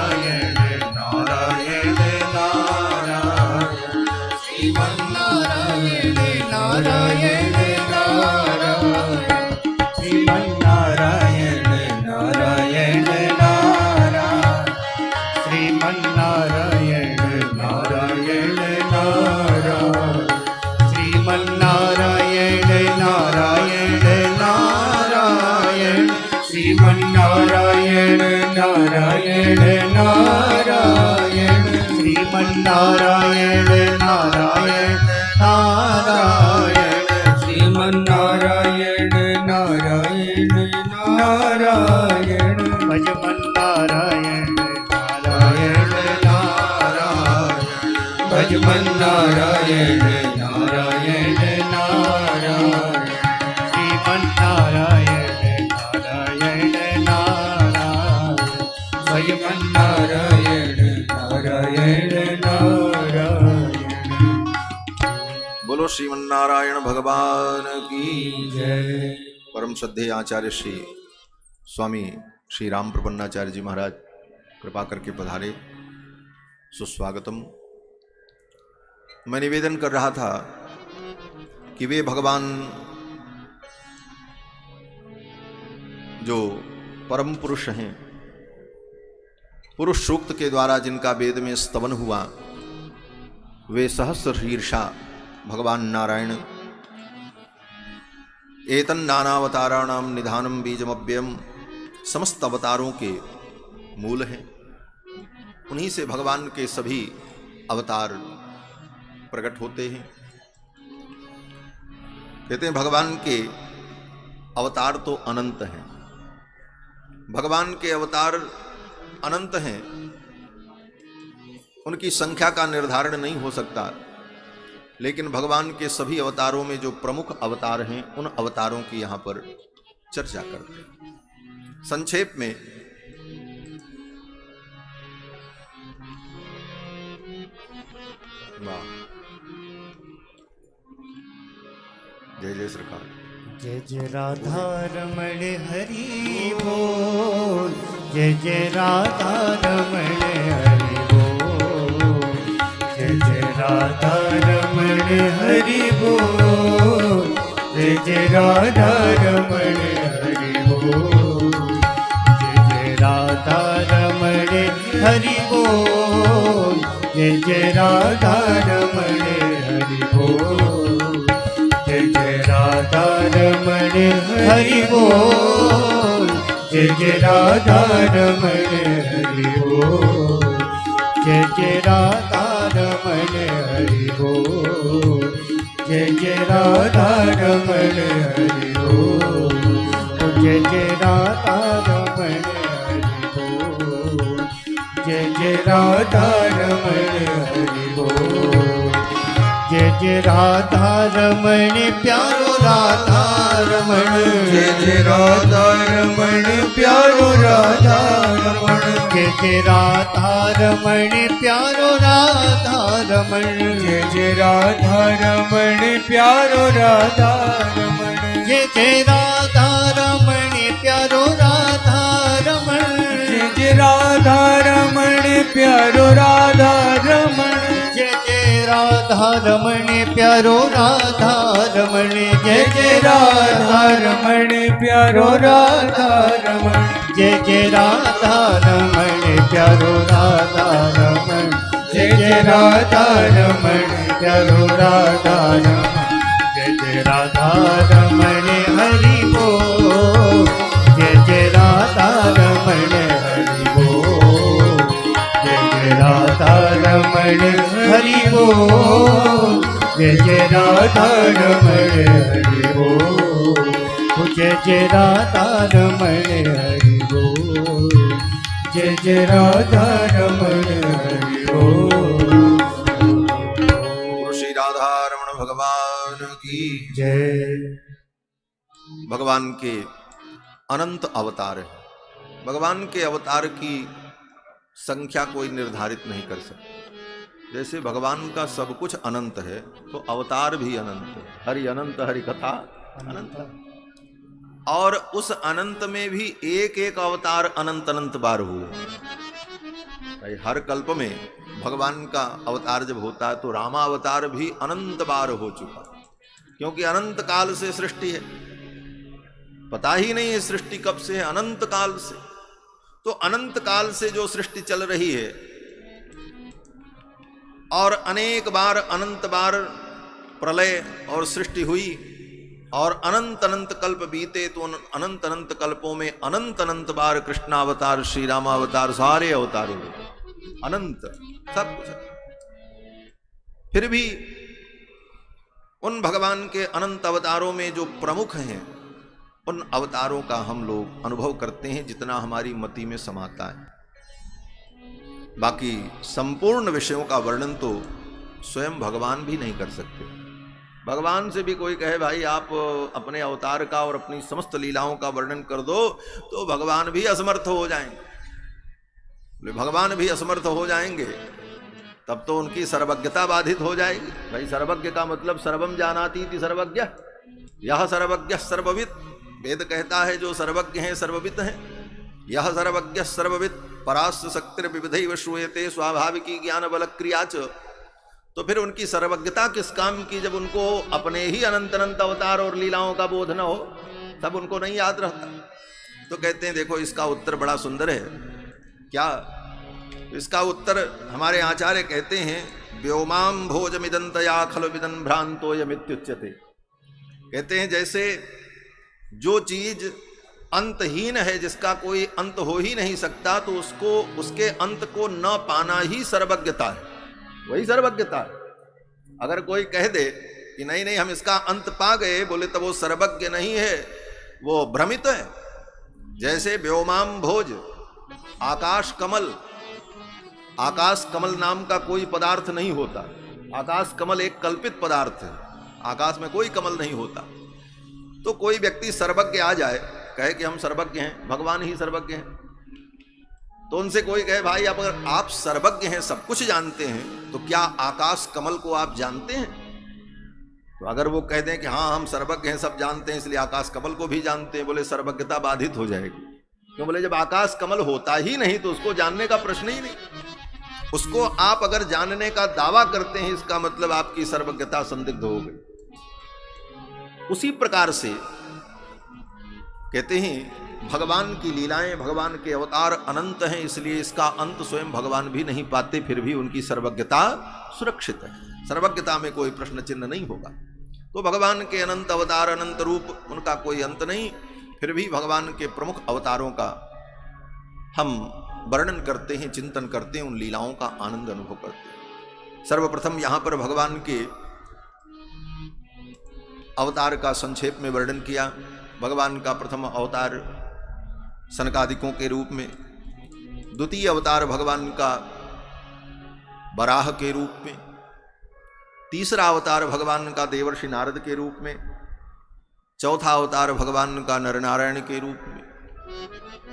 B: नारायण नारायण, श्रीमन्नारायण नारायण नारायण, श्रीमन्नारायण नारायण नारायण, श्रीमन्नारायण नारायण नारायण, श्रीमन्नारायण नारायण नारायण, श्रीमन्नारायण नारायण नारायण, श्रीमन्नारायण नारायण नारायण, श्रीमन्नारायण नारायण नारायण, भजमन्नारायण नारायण नारायण, भजमन्नारायण नारायण नारायण, श्रीमन्नारायण नारायण नारायण, भजमन्नारायण नारायण नारायण।
A: बोलो श्रीमन्नारायण भगवान की
B: जय।
A: परम श्रद्धेय आचार्य श्री स्वामी श्री राम प्रपन्नाचार्य जी महाराज कृपा करके पधारे, सुस्वागतम। मैं निवेदन कर रहा था कि वे भगवान जो परम पुरुष हैं, पुरुष सूक्त के द्वारा जिनका वेद में स्तवन हुआ, वे सहस्र शीर्षा भगवान नारायण एतन नानावताराणाम निधानम बीजमव्ययम, समस्त अवतारों के मूल हैं। उन्हीं से भगवान के सभी अवतार प्रकट होते हैं। कहते हैं भगवान के अवतार तो अनंत हैं, भगवान के अवतार अनंत हैं, उनकी संख्या का निर्धारण नहीं हो सकता। लेकिन भगवान के सभी अवतारों में जो प्रमुख अवतार हैं, उन अवतारों की यहाँ पर चर्चा करते हैं। संक्षेप में वाह, जय जय सरकार।
B: जय जय राधा रमण हरि बोल, जय जय राधा रमण हरि बोल, जय जय राधा रमण हरि बोल, जय जय राधा रमण हरि बोल, जय जय राधा रमण रमण हरि बोल, जय जय राधा रमण हरि बोल, जय जय राधा रमण हरि बोल, जय जय राधा रमण हरि बोल, जय जय राधा रमण हरि बोल, जय जय राधा रमण हरि बोल, जय जय राधा रमण हरि बोल, जय जय राधा रमण हरि बोल, जय जय राधा रमण प्यारो राधा रमण,
C: जय जय राधा रमण प्यारो राधा रमण,
B: जय जय राधा रमण प्यारो राधा रमण,
C: जय जय राधा रमण प्यारो राधा रमण,
B: जय जय राधा रमण प्यारो राधा रमण,
C: जय जय राधा रमण प्यारो राधा रमण,
B: जय जय राधा रमण प्यारो राधा रमण,
C: जय जय राधा रमण प्यारो राधा रमण,
B: जय जय राधा रमण प्यारो राधा रमण, जय जय राधा रमण प्यारो राधा रमण, जय जय राधा रमण हरि बोल, जय जय राधा रमण हरि बोल, जय जय राधा रमण हरि बोल, जय जय राधा रमण हरि बोल, जय जय राधा रमण हरि बोल, जय जय राधा रमण हरि बोल।
A: श्री राधा रमण भगवान की
B: जय।
A: भगवान के अनंत अवतार है। भगवान के अवतार की संख्या कोई निर्धारित नहीं कर सकता। जैसे भगवान का सब कुछ अनंत है तो अवतार भी अनंत है। हरि अनंत हरि कथा अनंत। और उस अनंत में भी एक एक अवतार अनंत अनंत बार हुए। भाई हर कल्प में भगवान का अवतार जब होता है तो रामावतार भी अनंत बार हो चुका, क्योंकि अनंत काल से सृष्टि है, पता ही नहीं है सृष्टि कब से है, अनंत काल से। तो अनंत काल से जो सृष्टि चल रही है और अनेक बार अनंत बार प्रलय और सृष्टि हुई और अनंत अनंत कल्प बीते, तो अनंत अनंत कल्पों में अनंत अनंत बार कृष्णावतार श्री रामावतार सारे अवतार हुए, अनंत सब कुछ। फिर भी उन भगवान के अनंत अवतारों में जो प्रमुख हैं उन अवतारों का हम लोग अनुभव करते हैं जितना हमारी मति में समाता है। बाकी संपूर्ण विषयों का वर्णन तो स्वयं भगवान भी नहीं कर सकते। भगवान से भी कोई कहे भाई आप अपने अवतार का और अपनी समस्त लीलाओं का वर्णन कर दो, तो भगवान भी असमर्थ हो जाएंगे। बोले भगवान भी असमर्थ हो जाएंगे तब तो उनकी सर्वज्ञता बाधित हो जाएगी। भाई सर्वज्ञ का मतलब सर्वम जानाति इति सर्वज्ञ, यह सर्वज्ञ सर्वविद। वेद कहता है जो सर्वज्ञ हैं सर्वविद हैं। यह सर्वज्ञ सर्वविद परास्य शक्तिर विविधैव श्रूयते स्वाभाविकी ज्ञान बल क्रिया च। तो फिर उनकी सर्वज्ञता किस काम की जब उनको अपने ही अनंत अनंत अवतार और लीलाओं का बोध न हो, तब उनको नहीं याद रहता। तो कहते हैं देखो इसका उत्तर बड़ा सुंदर है। क्या इसका उत्तर हमारे आचार्य कहते हैं व्योमाम भोजमिदंतया खलु विदन भ्रांतो यमित्युच्यते। कहते हैं जैसे जो चीज अंतहीन है, जिसका कोई अंत हो ही नहीं सकता, तो उसको उसके अंत को न पाना ही सर्वज्ञता है, वही सर्वज्ञता है। अगर कोई कह दे कि नहीं नहीं हम इसका अंत पा गए, बोले तो वो सर्वज्ञ नहीं है, वो भ्रमित है। जैसे व्योमाम भोज आकाश कमल, आकाश कमल नाम का कोई पदार्थ नहीं होता। आकाश कमल एक कल्पित पदार्थ है, आकाश में कोई कमल नहीं होता। तो कोई व्यक्ति सर्वज्ञ आ जाए, कहे कि हम सर्वज्ञ हैं, भगवान ही सर्वज्ञ हैं, तो उनसे कोई कहे भाई आप अगर आप सर्वज्ञ हैं, सब कुछ जानते हैं, तो क्या आकाश कमल को आप जानते हैं? तो अगर वो कह दें कि हाँ हम सर्वज्ञ हैं, सब जानते हैं, इसलिए आकाश कमल को भी जानते हैं, बोले सर्वज्ञता बाधित हो जाएगी। क्यों? बोले जब आकाश कमल होता ही नहीं तो उसको जानने का प्रश्न ही नहीं। उसको आप अगर जानने का दावा करते हैं, इसका मतलब आपकी सर्वज्ञता संदिग्ध हो गई। उसी प्रकार से कहते हैं भगवान की लीलाएं, भगवान के अवतार अनंत हैं, इसलिए इसका अंत स्वयं भगवान भी नहीं पाते, फिर भी उनकी सर्वज्ञता सुरक्षित है। सर्वज्ञता में कोई प्रश्न चिन्ह नहीं होगा। तो भगवान के अनंत अवतार, अनंत रूप, उनका कोई अंत नहीं, फिर भी भगवान के प्रमुख अवतारों का हम वर्णन करते हैं, चिंतन करते हैं, उन लीलाओं का आनंद अनुभव करते हैं। सर्वप्रथम यहां पर भगवान के अवतार का संक्षेप में वर्णन किया। भगवान का प्रथम अवतार सनकादिकों के रूप में, द्वितीय अवतार भगवान का वराह के रूप में, तीसरा अवतार भगवान का देवर्षि नारद के रूप में, चौथा अवतार भगवान का नरनारायण के रूप में,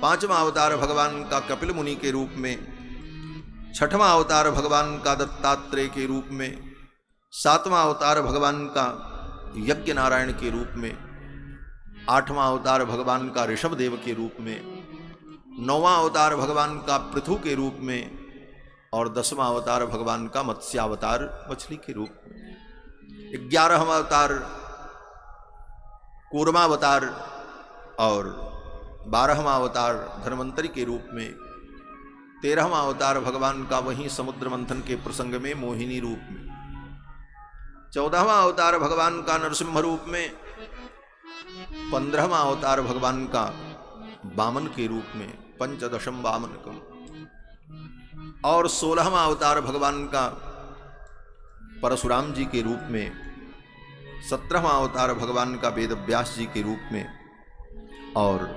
A: पांचवा अवतार भगवान का कपिल मुनि के रूप में, छठवां अवतार भगवान का दत्तात्रेय के रूप में, सातवां अवतार भगवान का यज्ञ नारायण के रूप में, आठवां अवतार भगवान का ऋषभदेव के रूप में, नौवां अवतार भगवान का पृथु के रूप में, और 10वां अवतार भगवान का मत्स्यावतार मछली के रूप में, 11वां अवतार कूर्मावतार और 12वां अवतार धन्वंतरि के रूप में, 13वां अवतार भगवान का वहीं समुद्र मंथन के प्रसंग में मोहिनी रूप में, 14वां अवतार भगवान का नरसिंह रूप में, 15वां अवतार भगवान का वामन के रूप में, पंचदशम वामनकम, और 16वां अवतार भगवान का परशुराम जी के रूप में, 17वां अवतार भगवान का वेदव्यास जी के रूप में, और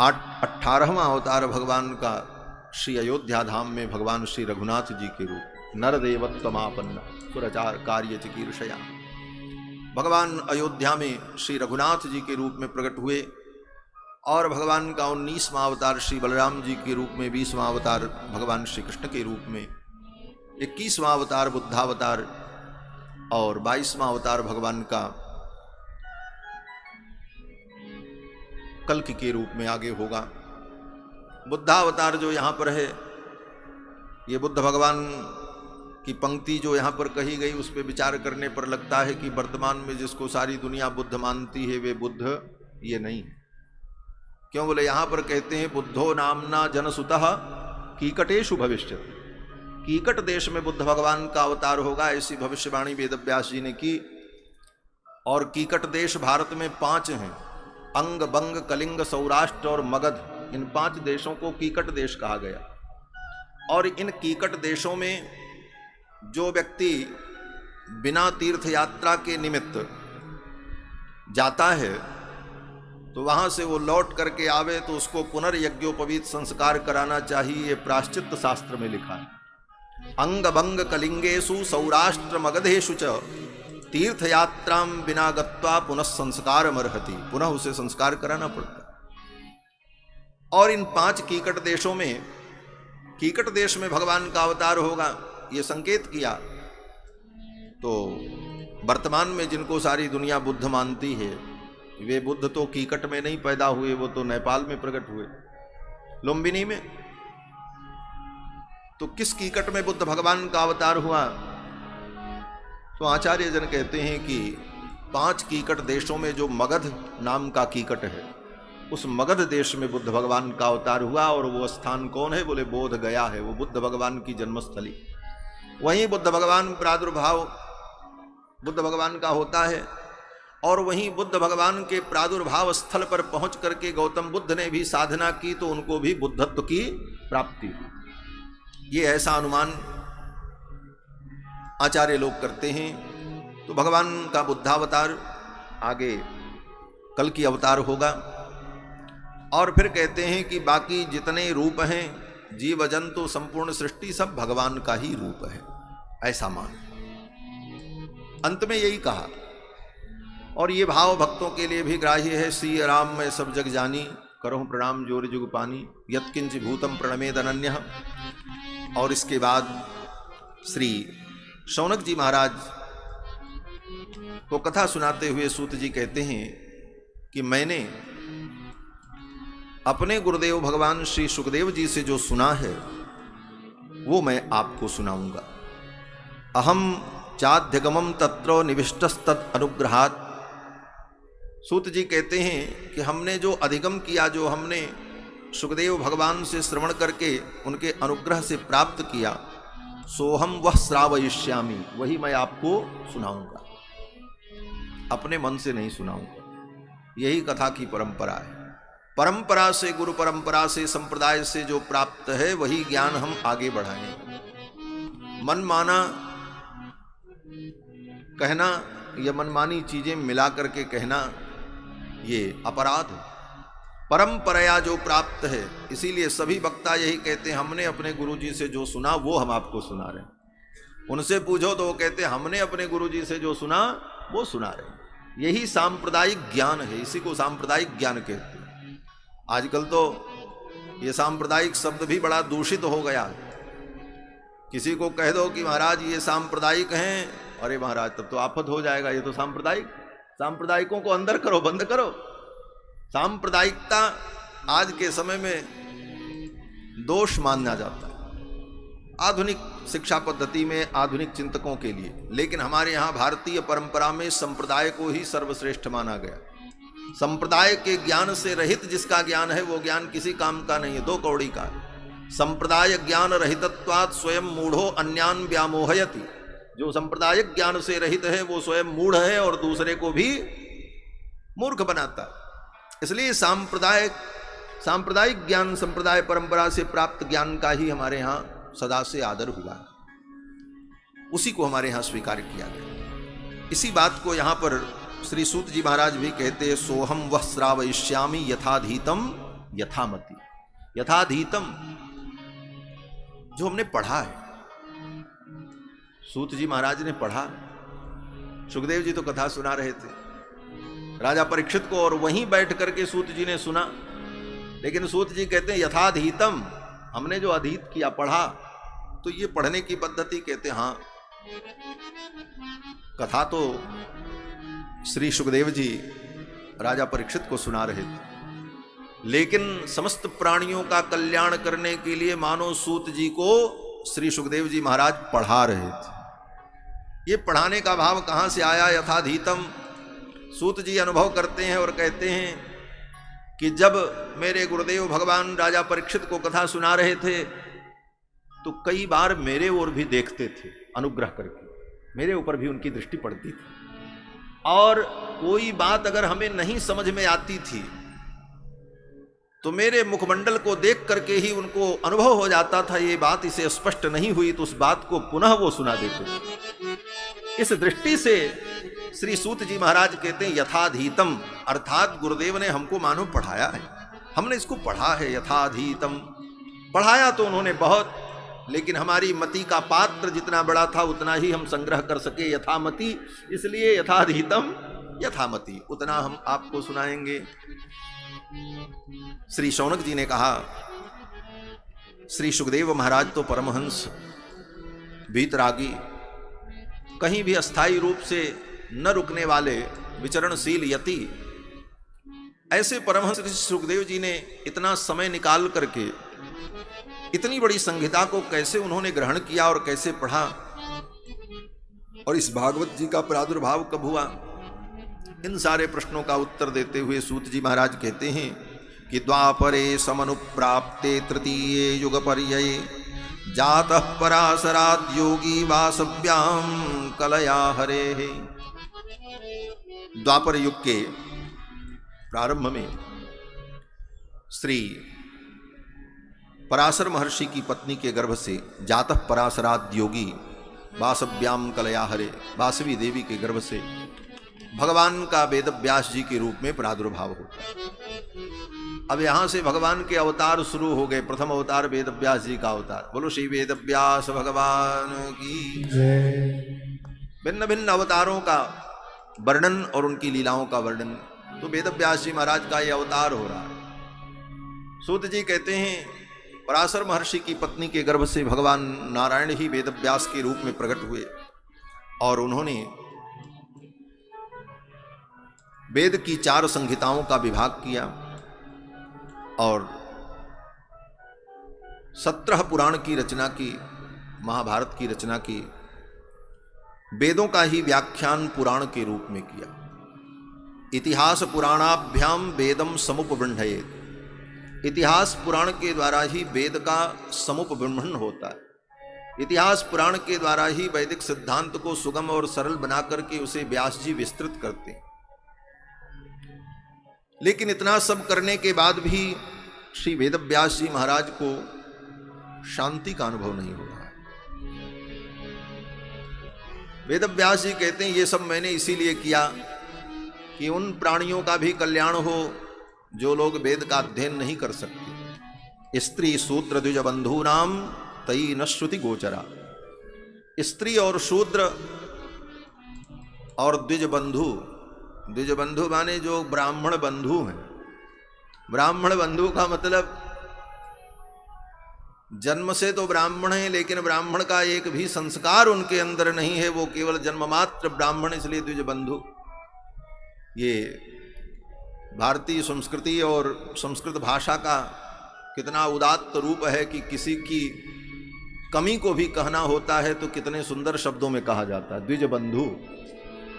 A: 18वां अवतार भगवान का श्री अयोध्या धाम में भगवान श्री रघुनाथ जी के रूप, नरदेवत्वमापन्न सुरचार कार्य चिकीर्षया। भगवान अयोध्या में श्री रघुनाथ जी के रूप में प्रकट हुए, और भगवान का 19वां अवतार श्री बलराम जी के रूप में, 20वां अवतार भगवान श्री कृष्ण के रूप में, 21वां अवतार बुद्धावतार, और 22वां अवतार भगवान का कल्कि के रूप में आगे होगा। बुद्धावतार जो यहाँ पर है, ये बुद्ध भगवान की पंक्ति जो यहाँ पर कही गई, उस पर विचार करने पर लगता है कि वर्तमान में जिसको सारी दुनिया बुद्ध मानती है वे बुद्ध ये नहीं है। क्यों बोले, यहाँ पर कहते हैं बुद्धो नामना जनसुतः कीकटेषु भविष्यति। कीकट देश में बुद्ध भगवान का अवतार होगा, ऐसी भविष्यवाणी वेदव्यास जी ने की। और कीकट देश भारत में 5 हैं, अंग, बंग, कलिंग, सौराष्ट्र और मगध। इन 5 देशों को कीकट देश कहा गया। और इन कीकट देशों में जो व्यक्ति बिना तीर्थ यात्रा के निमित्त जाता है, तो वहां से वो लौट करके आवे तो उसको पुनर्यज्ञोपवीत संस्कार कराना चाहिए। ये प्रायश्चित्त शास्त्र में लिखा है। अंग बंग कलिंगेषु सौराष्ट्र मगधेषु च तीर्थ यात्रां बिना गत्वा पुनः संस्कार मर्हति। पुनः उसे संस्कार कराना पड़ता। और इन 5 कीकट देशों में, कीकट देश में भगवान का अवतार होगा, ये संकेत किया। तो वर्तमान में जिनको सारी दुनिया बुद्ध मानती है, वे बुद्ध तो कीकट में नहीं पैदा हुए, वो तो नेपाल में प्रकट हुए, लुम्बिनी में। तो किस कीकट में बुद्ध भगवान का अवतार हुआ? तो आचार्य जन कहते हैं कि 5 कीकट देशों में जो मगध नाम का कीकट है, उस मगध देश में बुद्ध भगवान का अवतार हुआ। और वो स्थान कौन है? बोले बोध गया है, वो बुद्ध भगवान की जन्मस्थली। वहीं बुद्ध भगवान प्रादुर्भाव बुद्ध भगवान का होता है। और वहीं बुद्ध भगवान के प्रादुर्भाव स्थल पर पहुंच करके गौतम बुद्ध ने भी साधना की, तो उनको भी बुद्धत्व की प्राप्ति हुई। ये ऐसा अनुमान आचार्य लोग करते हैं। तो भगवान का बुद्धावतार आगे कल की अवतार होगा। और फिर कहते हैं कि बाकी जितने रूप हैं, जीव जंतु, संपूर्ण सृष्टि, सब भगवान का ही रूप है, ऐसा मान। अंत में यही कहा। और ये भाव भक्तों के लिए भी ग्राह्य है। श्री राम मैं सब जग जानी, करहूं प्रणाम जोर जुग पानी, यत्किंच भूतम प्रणमेद अनन्यः। और इसके बाद श्री शौनक जी महाराज को कथा सुनाते हुए सूत जी कहते हैं कि मैंने अपने गुरुदेव भगवान श्री सुखदेव जी से जो सुना है, वो मैं आपको सुनाऊंगा। अहम चाध्यगमम तत्रो निविष्टस्तत् अनुग्रहात् सूत जी कहते हैं कि हमने जो अधिगम किया, जो हमने सुखदेव भगवान से श्रवण करके उनके अनुग्रह से प्राप्त किया, सोहम वह श्रावयिष्यामि, वही मैं आपको सुनाऊंगा, अपने मन से नहीं सुनाऊंगा। यही कथा की परंपरा है। परंपरा से, गुरु परंपरा से, संप्रदाय से जो प्राप्त है वही ज्ञान हम आगे बढ़ाएं। मनमाना कहना या मनमानी चीजें मिला करके कहना ये अपराध है। परंपराया जो प्राप्त है, इसीलिए सभी वक्ता यही कहते हैं हमने अपने गुरुजी से जो सुना वो हम आपको सुना रहे हैं। उनसे पूछो तो वो कहते हैं हमने अपने गुरुजी से जो सुना वो सुना रहे हैं। यही सांप्रदायिक ज्ञान है, इसी को सांप्रदायिक ज्ञान कहते हैं। आजकल तो ये सांप्रदायिक शब्द भी बड़ा दूषित हो गया। किसी को कह दो कि महाराज ये सांप्रदायिक हैं, अरे महाराज तब तो आफत हो जाएगा, ये तो सांप्रदायिकों को अंदर करो, बंद करो। सांप्रदायिकता आज के समय में दोष माना जाता है आधुनिक शिक्षा पद्धति में, आधुनिक चिंतकों के लिए। लेकिन हमारे यहाँ भारतीय परंपरा में संप्रदाय को ही सर्वश्रेष्ठ माना गया। संप्रदाय के ज्ञान से रहित जिसका ज्ञान है वो ज्ञान किसी काम का नहीं है, दो कौड़ी का है। संप्रदाय ज्ञान रहितत्वात् स्वयं मूढ़ो अन्यान व्यामोहयति। जो सांप्रदायिक ज्ञान से रहित है वो स्वयं मूढ़ है और दूसरे को भी मूर्ख बनाता है। इसलिए सांप्रदायिक ज्ञान, संप्रदाय परंपरा से प्राप्त ज्ञान का ही हमारे यहाँ सदा से आदर हुआ, उसी को हमारे यहाँ स्वीकार किया गया। इसी बात को यहाँ पर श्री सूत जी महाराज भी कहते हैं, सोहम वह श्रावयिष्यामि यथाधीतम यथामति। यथाधीतम जो हमने पढ़ा है, सूत जी महाराज ने पढ़ा। सुखदेव जी तो कथा सुना रहे थे राजा परीक्षित को, और वहीं बैठ करके सूत जी ने सुना। लेकिन सूत जी कहते हैं यथाधीतम, हमने जो अधीत किया, पढ़ा, तो ये पढ़ने की पद्धति कहते हैं। हाँ, कथा तो श्री सुखदेव जी राजा परीक्षित को सुना रहे थे, लेकिन समस्त प्राणियों का कल्याण करने के लिए मानो सूत जी को श्री सुखदेव जी महाराज पढ़ा रहे थे। ये पढ़ाने का भाव कहां से आया? यथाधीतम सूत जी अनुभव करते हैं और कहते हैं कि जब मेरे गुरुदेव भगवान राजा परीक्षित को कथा सुना रहे थे तो कई बार मेरे ओर भी देखते थे, अनुग्रह करके मेरे ऊपर भी उनकी दृष्टि पड़ती थी। और कोई बात अगर हमें नहीं समझ में आती थी तो मेरे मुखमंडल को देख करके ही उनको अनुभव हो जाता था ये बात इसे स्पष्ट नहीं हुई, तो उस बात को पुनः वो सुना देते थे। इस दृष्टि से श्री सूत जी महाराज कहते हैं यथाधीतम, अर्थात गुरुदेव ने हमको मानो पढ़ाया है, हमने इसको पढ़ा है। यथाधीतम पढ़ाया तो उन्होंने बहुत, लेकिन हमारी मति का पात्र जितना बड़ा था उतना ही हम संग्रह कर सके, यथामति। इसलिए यथाधीतम यथामति, उतना हम आपको सुनाएंगे। श्री शौनक जी ने कहा, श्री सुखदेव महाराज तो परमहंस, वीतरागी, कहीं भी अस्थायी रूप से न रुकने वाले विचरणशील यति, ऐसे परमहंस श्री सुखदेव जी ने इतना समय निकाल करके इतनी बड़ी संहिता को कैसे उन्होंने ग्रहण किया और कैसे पढ़ा, और इस भागवत जी का प्रादुर्भाव कब हुआ? इन सारे प्रश्नों का उत्तर देते हुए सूत जी महाराज कहते हैं कि द्वापरे समनुप्राप्ते तृतीये युग पर्यये जातः पराशराद् योगी वासव्याम कलया हरे। द्वापर युग के प्रारंभ में श्री पराशर महर्षि की पत्नी के गर्भ से जातः पराशराद् योगी वासव्याम कलया हरे, वासवी देवी के गर्भ से भगवान का वेद व्यास जी के रूप में प्रादुर्भाव होता है। अब यहां से भगवान के अवतार शुरू हो गए। प्रथम अवतार वेद व्यास जी का अवतार, बोलो श्री वेद व्यास भगवान की जय। भिन्न भिन्न अवतारों का वर्णन और उनकी लीलाओं का वर्णन, तो वेद व्यास जी महाराज का यह अवतार हो रहा है। सूत जी कहते हैं पराशर महर्षि की पत्नी के गर्भ से भगवान नारायण ही वेद व्यास के रूप में प्रकट हुए, और उन्होंने वेद की 4 संहिताओं का विभाग किया और 17 पुराण की रचना की, महाभारत की रचना की, वेदों का ही व्याख्यान पुराण के रूप में किया। इतिहास पुराणाभ्याम वेदम समुपबृंहयेत। इतिहास पुराण के द्वारा ही वेद का समुपब्रह्मण होता है। इतिहास पुराण के द्वारा ही वैदिक सिद्धांत को सुगम और सरल बना करके उसे व्यास जी विस्तृत करते हैं। लेकिन इतना सब करने के बाद भी श्री वेद व्यास जी महाराज को शांति का अनुभव नहीं हो रहा है। वेद व्यास जी कहते हैं ये सब मैंने इसीलिए किया कि उन प्राणियों का भी कल्याण हो जो लोग वेद का अध्ययन नहीं कर सकते। स्त्री शूद्र द्विज बंधु नाम तई न श्रुति गोचरा। स्त्री और शूद्र और द्विज बंधु माने जो ब्राह्मण बंधु हैं। ब्राह्मण बंधु का मतलब जन्म से तो ब्राह्मण है, लेकिन ब्राह्मण का एक भी संस्कार उनके अंदर नहीं है, वो केवल जन्म मात्र ब्राह्मण, इसलिए द्विज बंधु। ये भारतीय संस्कृति और संस्कृत भाषा का कितना उदात्त रूप है कि किसी की कमी को भी कहना होता है तो कितने सुंदर शब्दों में कहा जाता है, द्विज बंधु।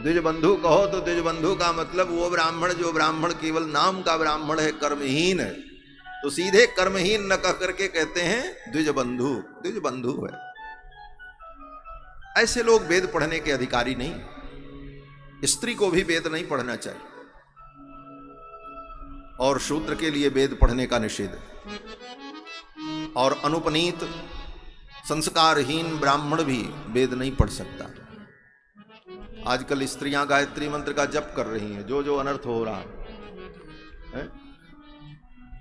A: द्विज बंधु कहो तो द्विज बंधु का मतलब वो ब्राह्मण जो ब्राह्मण केवल नाम का ब्राह्मण है, कर्महीन है, तो सीधे कर्महीन न कह करके कहते हैं द्विज बंधु। द्विज बंधु है। ऐसे लोग वेद पढ़ने के अधिकारी नहीं। स्त्री को भी वेद नहीं पढ़ना चाहिए और शूद्र के लिए वेद पढ़ने का निषेध है। और अनुपनीत संस्कारहीन ब्राह्मण भी वेद नहीं पढ़ सकता। आजकल स्त्रियां गायत्री मंत्र का जप कर रही हैं, जो अनर्थ हो रहा है।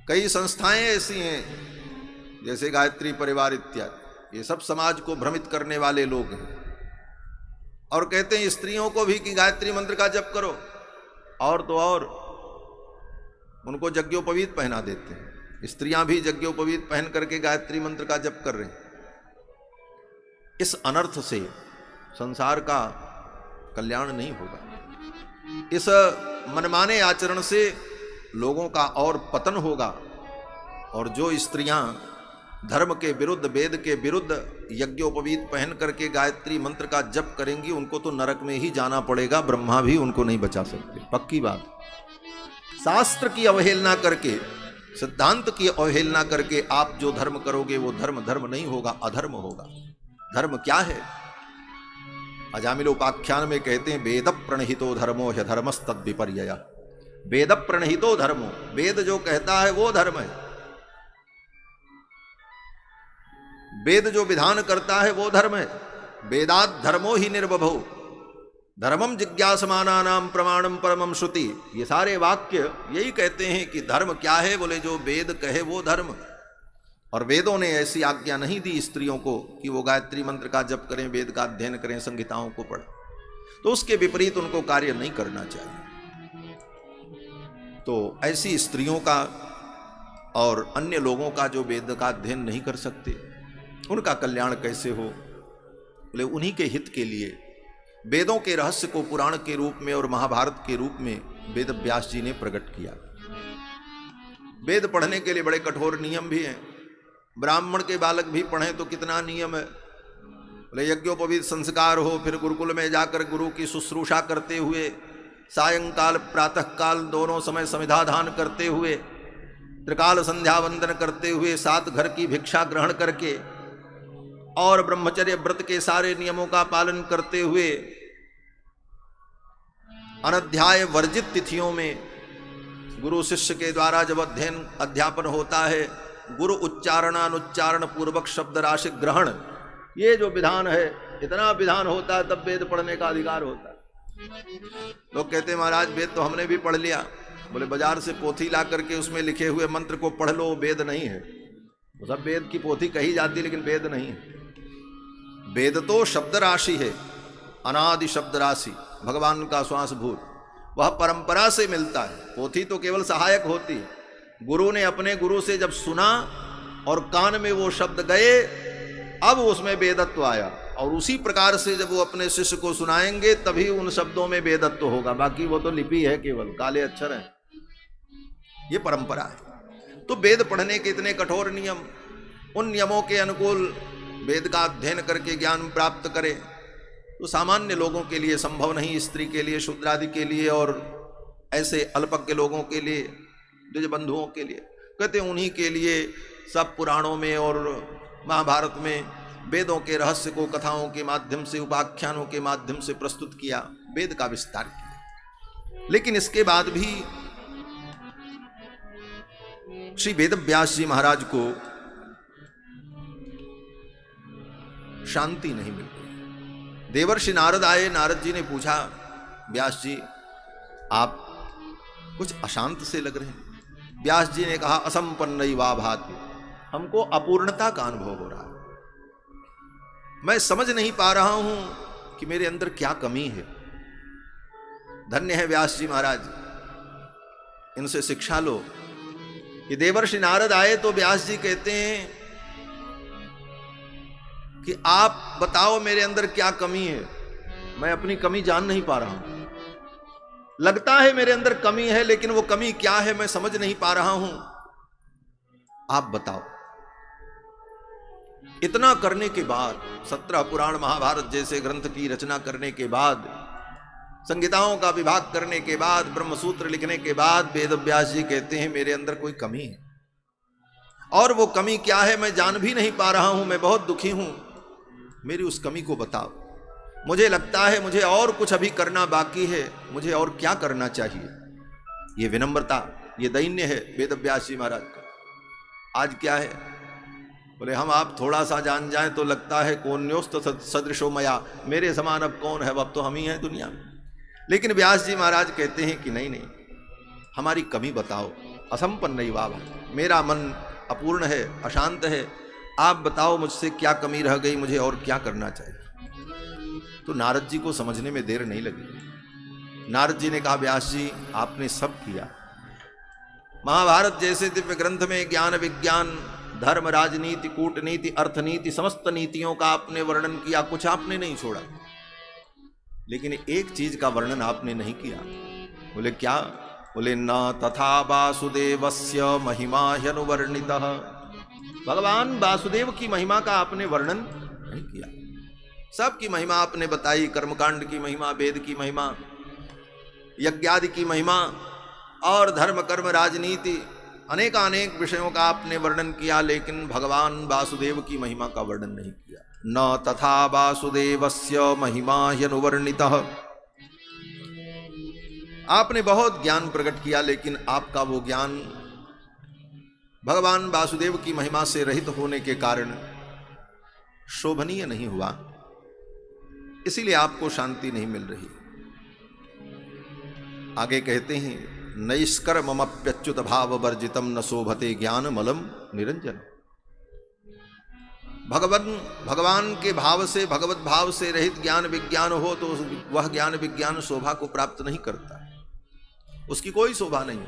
A: कई संस्थाएं ऐसी हैं जैसे गायत्री परिवार इत्यादि, ये सब समाज को भ्रमित करने वाले लोग हैं और कहते हैं स्त्रियों को भी कि गायत्री मंत्र का जप करो, और तो और उनको यज्ञोपवीत पहना देते हैं। स्त्रियां भी यज्ञोपवीत पहन करके गायत्री मंत्र का जप कर रहे हैं। इस अनर्थ से संसार का कल्याण नहीं होगा। इस मनमाने आचरण से लोगों का और पतन होगा। और जो स्त्रियां धर्म के विरुद्ध, वेद के विरुद्ध यज्ञोपवीत पहन करके गायत्री मंत्र का जप करेंगी, उनको तो नरक में ही जाना पड़ेगा। ब्रह्मा भी उनको नहीं बचा सकते, पक्की बात। शास्त्र की अवहेलना करके, सिद्धांत की अवहेलना करके आप जो धर्म करोगे वो धर्म नहीं होगा, अधर्म होगा। धर्म क्या है? अजामिल उपाख्यान में कहते हैं वेद प्रणहितो धर्मो ह्यधर्मस्तद विपर्यया। वेद प्रणहितो धर्मो, वेद जो कहता है वो धर्म है। वेद जो विधान करता है वो धर्म है। वेदात् धर्मो ही निर्बभो धर्मम जिज्ञासमानानाम प्रमाणम परमम श्रुति। ये सारे वाक्य यही कहते हैं कि धर्म क्या है, बोले जो वेद कहे वो धर्म। और वेदों ने ऐसी आज्ञा नहीं दी स्त्रियों को कि वो गायत्री मंत्र का जप करें, वेद का अध्ययन करें, संहिताओं को पढ़ें। तो उसके विपरीत उनको कार्य नहीं करना चाहिए। तो ऐसी स्त्रियों का और अन्य लोगों का जो वेद का अध्ययन नहीं कर सकते, उनका कल्याण कैसे हो? बोले उन्हीं के हित के लिए वेदों के रहस्य को पुराण के रूप में और महाभारत के रूप में वेद व्यास जी ने प्रकट किया। वेद पढ़ने के लिए बड़े कठोर नियम भी हैं। ब्राह्मण के बालक भी पढ़ें तो कितना नियम है। बोले यज्ञोपवीत संस्कार हो, फिर गुरुकुल में जाकर गुरु की शुश्रूषा करते हुए, सायंकाल प्रातःकाल दोनों समय समिधाधान करते हुए, त्रिकाल संध्या वंदन करते हुए, 7 घर की भिक्षा ग्रहण करके और ब्रह्मचर्य व्रत के सारे नियमों का पालन करते हुए, अनध्याय वर्जित तिथियों में गुरु शिष्य के द्वारा जब अध्ययन अध्यापन होता है, गुरु उच्चारणानुच्चारण पूर्वक शब्द राशि ग्रहण, ये जो विधान है, इतना विधान होता है, तब वेद पढ़ने का अधिकार होता है। लोग कहते हैं महाराज वेद तो हमने भी पढ़ लिया। बोले बाजार से पोथी ला करके उसमें लिखे हुए मंत्र को पढ़ लो, वेद नहीं है। वो सब वेद की पोथी कही जाती, लेकिन वेद नहीं है। वेद तो शब्द राशि है, अनादि शब्द राशि, भगवान का श्वास भूत, वह परंपरा से मिलता है। पोथी तो केवल सहायक होती है। गुरु ने अपने गुरु से जब सुना और कान में वो शब्द गए, अब उसमें वेदत्व आया। और उसी प्रकार से जब वो अपने शिष्य को सुनाएंगे तभी उन शब्दों में वेदत्व होगा। बाकी वो तो लिपि है, केवल काले अक्षर हैं। ये परंपरा है। तो वेद पढ़ने के इतने कठोर नियम, उन नियमों के अनुकूल वेद का अध्ययन करके ज्ञान प्राप्त करें तो सामान्य लोगों के लिए संभव नहीं, स्त्री के लिए, शूद्रादि के लिए और ऐसे अल्पज्ञ लोगों के लिए, द्विज बंधुओं के लिए। कहते उन्हीं के लिए सब पुराणों में और महाभारत में वेदों के रहस्य को कथाओं के माध्यम से, उपाख्यानों के माध्यम से प्रस्तुत किया, वेद का विस्तार किया। लेकिन इसके बाद भी श्री वेदव्यास जी महाराज को शांति नहीं मिल रही। देवर्षि नारद आए, नारद जी ने पूछा, व्यास जी आप कुछ अशांत से लग रहे हैं। व्यास जी ने कहा, असंपन्न वा भाति, हमको अपूर्णता का अनुभव हो रहा है। मैं समझ नहीं पा रहा हूं कि मेरे अंदर क्या कमी है। धन्य है व्यास जी महाराज, इनसे शिक्षा लो। कि देवर्षि नारद आए तो व्यास जी कहते हैं कि आप बताओ मेरे अंदर क्या कमी है, मैं अपनी कमी जान नहीं पा रहा हूं। लगता है मेरे अंदर कमी है, लेकिन वो कमी क्या है मैं समझ नहीं पा रहा हूं, आप बताओ। इतना करने के बाद, 17 पुराण महाभारत जैसे ग्रंथ की रचना करने के बाद, संहिताओं का विभाग करने के बाद, ब्रह्मसूत्र लिखने के बाद वेदव्यास जी कहते हैं मेरे अंदर कोई कमी है, और वो कमी क्या है मैं जान भी नहीं पा रहा हूं, मैं बहुत दुखी हूं, मेरी उस कमी को बताओ। मुझे लगता है मुझे और कुछ अभी करना बाकी है, मुझे और क्या करना चाहिए। ये विनम्रता, ये दैन्य है वेदव्यास जी महाराज का। आज क्या है, बोले हम आप थोड़ा सा जान जाएं तो लगता है कौन्योस्त सदृशो मया, मेरे समान अब कौन है, अब तो हम ही हैं दुनिया में। लेकिन व्यास जी महाराज कहते हैं कि नहीं नहीं, हमारी कमी बताओ। असंपन्न वा भाति, मेरा मन अपूर्ण है, अशांत है, आप बताओ मुझसे क्या कमी रह गई, मुझे और क्या करना चाहिए। तो नारद जी को समझने में देर नहीं लगी। नारद जी ने कहा, व्यास जी आपने सब किया। महाभारत जैसे दिव्य ग्रंथ में ज्ञान विज्ञान, धर्म, राजनीति, कूटनीति, अर्थनीति, समस्त नीतियों का आपने वर्णन किया, कुछ आपने नहीं छोड़ा। लेकिन एक चीज का वर्णन आपने नहीं किया। बोले क्या? बोले न तथा वासुदेवस्य महिमा ह्यनुवर्णितः, भगवान वासुदेव की महिमा का आपने वर्णन नहीं किया। सबकी महिमा आपने बताई, कर्मकांड की महिमा, वेद की महिमा, यज्ञादि की महिमा, और धर्म कर्म राजनीति, अनेकानेक विषयों का आपने वर्णन किया, लेकिन भगवान वासुदेव की महिमा का वर्णन नहीं किया। न तथा वासुदेवस्य महिमा ह्यनुवर्णितः, आपने बहुत ज्ञान प्रकट किया, लेकिन आपका वो ज्ञान भगवान वासुदेव की महिमा से रहित होने के कारण शोभनीय नहीं हुआ, इसीलिए आपको शांति नहीं मिल रही। आगे कहते हैं, नैष्कर्ममप्यच्युत भाव वर्जितम न शोभते ज्ञान मलम निरंजन। भगवान के भाव से, भगवत भाव से रहित ज्ञान विज्ञान हो तो वह ज्ञान विज्ञान शोभा को प्राप्त नहीं करता, उसकी कोई शोभा नहीं।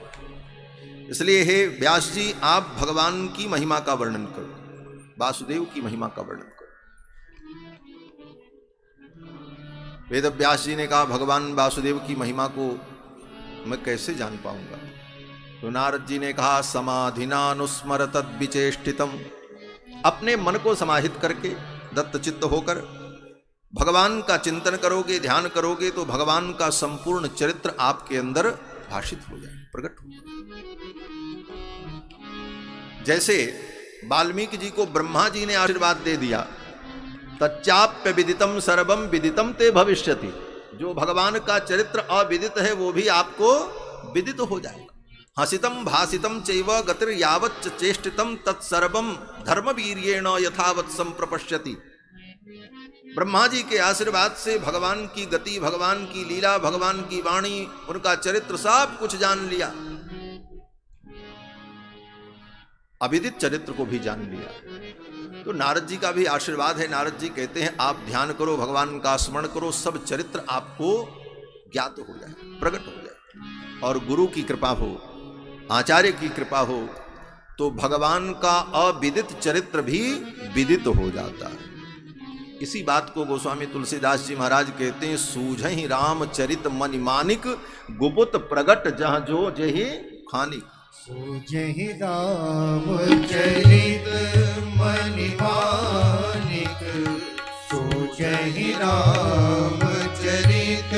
A: इसलिए हे व्यास जी, आप भगवान की महिमा का वर्णन करो, वासुदेव की महिमा का वर्णन करो। वेद व्यास जी ने कहा, भगवान वासुदेव की महिमा को मैं कैसे जान पाऊंगा? तो नारद जी ने कहा, समाधिनानुस्मर तद विचेष्टितम, अपने मन को समाहित करके दत्तचित्त होकर भगवान का चिंतन करोगे, ध्यान करोगे, तो भगवान का संपूर्ण चरित्र आपके अंदर भाषित हो जाए, प्रकट हो जाए। जैसे वाल्मीकि जी को ब्रह्मा जी ने आशीर्वाद दे दिया, तच्चाप्य विदितम सर्वम विदितम ते भविष्यति, जो भगवान का चरित्र अविदित है वो भी आपको विदित हो जाएगा। हसितम भासितम चैव गतिर यावच्च चेष्टितम तत्सर्वम धर्मवीर्येण यथावत् संप्रपश्यति। ब्रह्मा जी के आशीर्वाद से भगवान की गति, भगवान की लीला, भगवान की वाणी, उनका चरित्र सब कुछ जान लिया, अविदित चरित्र को भी जान लिया। तो नारद जी का भी आशीर्वाद है। नारद जी कहते हैं, आप ध्यान करो, भगवान का स्मरण करो, सब चरित्र आपको ज्ञात हो जाए, प्रकट हो जाए। और गुरु की कृपा हो, आचार्य की कृपा हो, तो भगवान का अविदित चरित्र भी विदित हो जाता है। इसी बात को गोस्वामी तुलसीदास जी महाराज कहते हैं, सूझहि राम चरित मनि मानिक, गुपुत प्रगट जहाँ जो जहि खानिक।
B: सूझहि राम चरित मनि मानिक, सूझहि राम चरित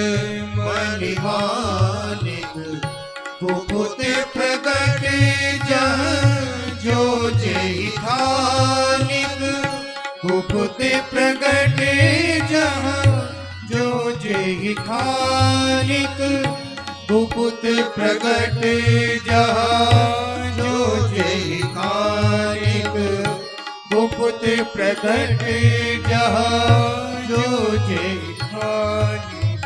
B: मनि मानिक, गुप्त प्रगट जहाँ जो जेहि खानिक गुप्त प्रगट जहाँ जो जेहि खानिक गुप्त प्रगट जहाँ जो जेहि खानिक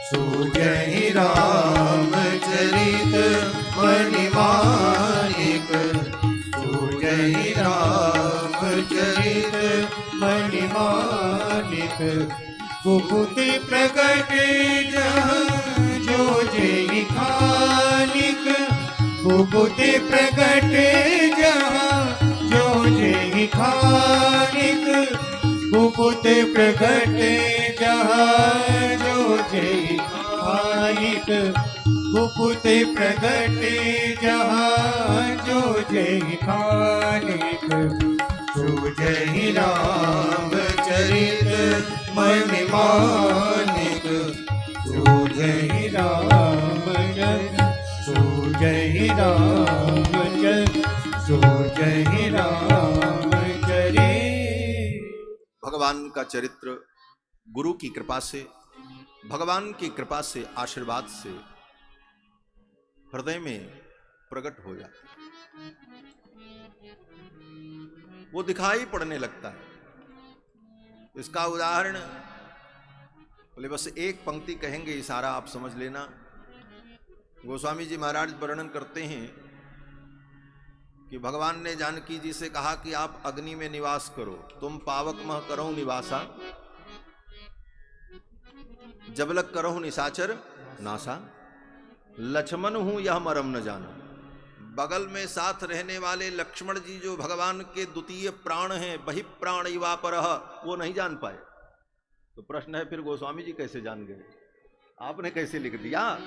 B: सुजहि रामचरित मणिमाणिक सुजहि रामचरित मणिमाणिक गुप्त प्रगट जहाँ जो जेहि खानिक गुप्त प्रगट जहाँ जो जेहि खानिक गुप्त प्रगट जहाँ जो जेहि खानिक गुप्त प्रगट जहाँ जो जेहि खानिक सुजहि रामचरित मणिमाणिक सुजहि रामचरित सुजहि रामचरित सुजहि रामचरित।
A: भगवान का चरित्र गुरु की कृपा से, भगवान की कृपा से, आशीर्वाद से हृदय में प्रकट हो जाता है, वो दिखाई पड़ने लगता है। इसका उदाहरण बोले, बस एक पंक्ति कहेंगे, इशारा आप समझ लेना। गोस्वामी जी महाराज वर्णन करते हैं कि भगवान ने जानकी जी से कहा कि आप अग्नि में निवास करो, तुम पावक मह करो निवासा, जबलक करो निशाचर नासा, लक्ष्मण हूं यह मरम न जाना। बगल में साथ रहने वाले लक्ष्मण जी जो भगवान के द्वितीय प्राण हैं, वही प्राण इवापरः, वो नहीं जान पाए। तो प्रश्न है, फिर गोस्वामी जी कैसे जान गए? आपने कैसे लिख दिया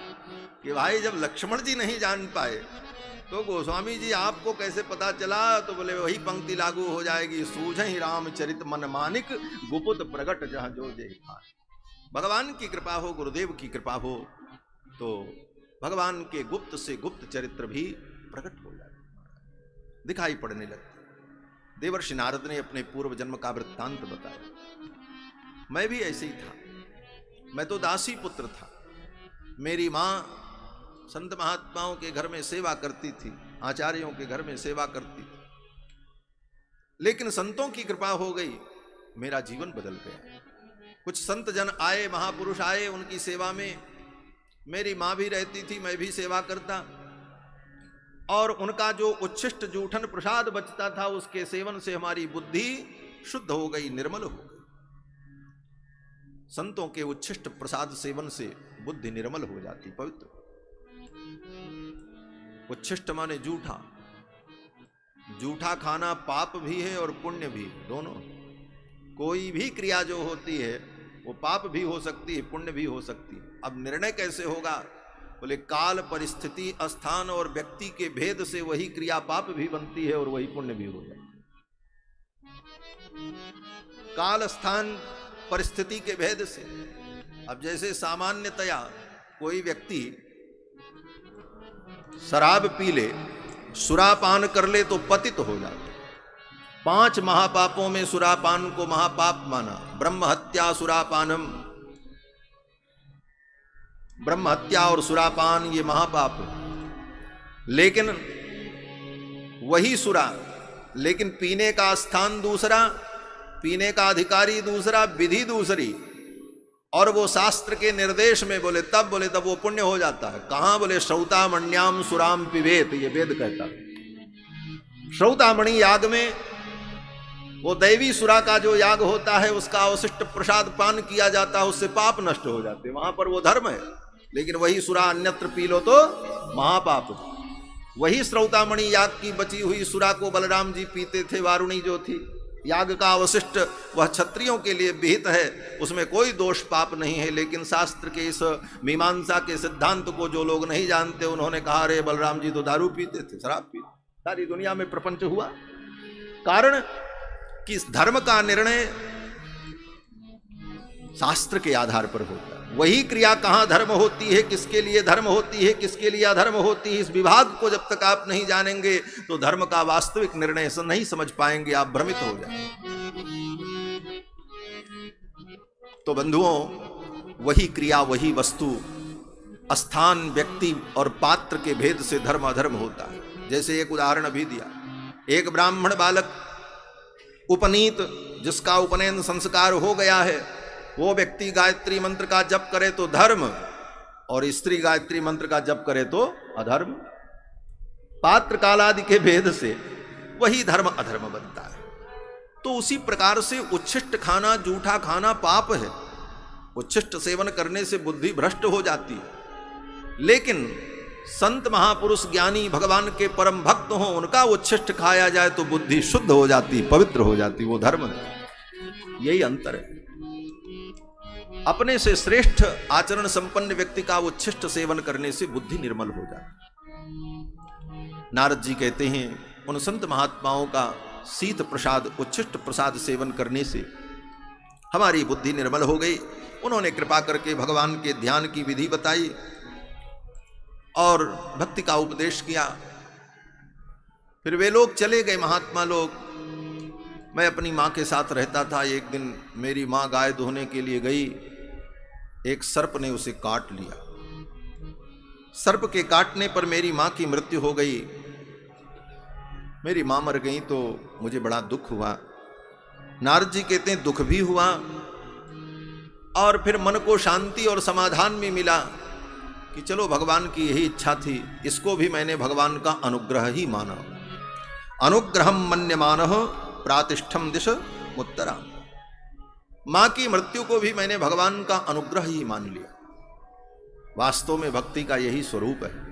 A: कि भाई जब लक्ष्मण जी नहीं जान पाए तो गोस्वामी जी आपको कैसे पता चला? तो बोले वही पंक्ति लागू हो जाएगी, सूझहि रामचरित मनमानिक गुप्त प्रगट जहाँ जो जेहि खानिक। भगवान की कृपा हो, गुरुदेव की कृपा हो, तो भगवान के गुप्त से गुप्त चरित्र भी प्रकट हो जाते, दिखाई पड़ने लगते। देवर्षि नारद ने अपने पूर्व जन्म का वृत्तांत बताया। मैं भी ऐसे ही था, मैं तो दासी पुत्र था। मेरी माँ संत महात्माओं के घर में सेवा करती थी, आचार्यों के घर में सेवा करती थी, लेकिन संतों की कृपा हो गई, मेरा जीवन बदल गया। कुछ संत जन आए, महापुरुष आए, उनकी सेवा में मेरी माँ भी रहती थी, मैं भी सेवा करता, और उनका जो उच्छिष्ट जूठन प्रसाद बचता था, उसके सेवन से हमारी बुद्धि शुद्ध हो गई, निर्मल हो गई। संतों के उच्छिष्ट प्रसाद सेवन से बुद्धि निर्मल हो जाती, पवित्र। उच्छिष्ट माने जूठा, जूठा खाना पाप भी है और पुण्य भी, दोनों। कोई भी क्रिया जो होती है वो पाप भी हो सकती है, पुण्य भी हो सकती है। अब निर्णय कैसे होगा? बोले काल, परिस्थिति, स्थान और व्यक्ति के भेद से वही क्रिया पाप भी बनती है और वही पुण्य भी हो जाती है। काल, स्थान, परिस्थिति के भेद से। अब जैसे सामान्यतया कोई व्यक्ति शराब पी ले, सुरापान कर ले तो पतित हो जाता। 5 महापापों में सुरापान को महापाप माना। ब्रह्म हत्या सुरापानम, ब्रह्म हत्या और सुरापान ये महापाप है। लेकिन वही सुरा, लेकिन पीने का स्थान दूसरा, पीने का अधिकारी दूसरा, विधि दूसरी, और वो शास्त्र के निर्देश में बोले तब वो पुण्य हो जाता है। कहां? बोले श्रौतामण्याम सुराम पिबेत, ये वेद कहता है। श्रौतामणि याग में वो दैवी सुरा का जो याग होता है, उसका अवशिष्ट प्रसाद पान किया जाता है, उससे पाप नष्ट हो जाते, वहां पर वो धर्म है। लेकिन वही सुरा अन्यत्र पी लो तो महापाप। वही श्रौतामणि याग की बची हुई सुरा को बलराम जी पीते थे, वारुणी जो थी। याग का अवशिष्ट वह क्षत्रियों के लिए विहित है, उसमें कोई दोष पाप नहीं है। लेकिन शास्त्र के इस मीमांसा के सिद्धांत को जो लोग नहीं जानते, उन्होंने कहा अरे बलराम जी तो दारू पीते थे, शराब पीते। सारी दुनिया में प्रपंच हुआ। कारण कि धर्म का निर्णय शास्त्र के आधार पर होता है। वही क्रिया कहाँ धर्म होती है, किसके लिए धर्म होती है, किसके लिए अधर्म होती है, इस विभाग को जब तक आप नहीं जानेंगे तो धर्म का वास्तविक निर्णय नहीं समझ पाएंगे, आप भ्रमित हो जाएंगे। तो बंधुओं, वही क्रिया, वही वस्तु, स्थान, व्यक्ति और पात्र के भेद से धर्म अधर्म होता है। जैसे एक उदाहरण अभी दिया, एक ब्राह्मण बालक उपनीत, जिसका उपनयन संस्कार हो गया है, वो व्यक्ति गायत्री मंत्र का जप करे तो धर्म, और स्त्री गायत्री मंत्र का जप करे तो अधर्म। पात्र काल आदि के भेद से वही धर्म अधर्म बनता है। तो उसी प्रकार से उच्छिष्ट खाना, जूठा खाना पाप है। उच्छिष्ट सेवन करने से बुद्धि भ्रष्ट हो जाती है। लेकिन संत महापुरुष ज्ञानी भगवान के परम भक्त हों, उनका उच्छिष्ट खाया जाए तो बुद्धि शुद्ध हो जाती, पवित्र हो जाती, वो धर्म है। यही अंतर है। अपने से श्रेष्ठ आचरण संपन्न व्यक्ति का उच्छिष्ट सेवन करने से बुद्धि निर्मल हो जाती। नारद जी कहते हैं, उन संत महात्माओं का शीत प्रसाद, उच्छिष्ट प्रसाद सेवन करने से हमारी बुद्धि निर्मल हो गई। उन्होंने कृपा करके भगवान के ध्यान की विधि बताई और भक्ति का उपदेश किया। फिर वे लोग चले गए, महात्मा लोग। मैं अपनी माँ के साथ रहता था। एक दिन मेरी माँ गाय धोने के लिए गई, एक सर्प ने उसे काट लिया। सर्प के काटने पर मेरी माँ की मृत्यु हो गई। मेरी माँ मर गई तो मुझे बड़ा दुख हुआ। नारद जी कहते हैं दुख भी हुआ और फिर मन को शांति और समाधान भी मिला कि चलो भगवान की यही इच्छा थी, इसको भी मैंने भगवान का अनुग्रह ही माना। अनुग्रहम मन्यमानः प्रातिष्ठम दिश उत्तरा। मां की मृत्यु को भी मैंने भगवान का अनुग्रह ही मान लिया। वास्तव में भक्ति का यही स्वरूप है।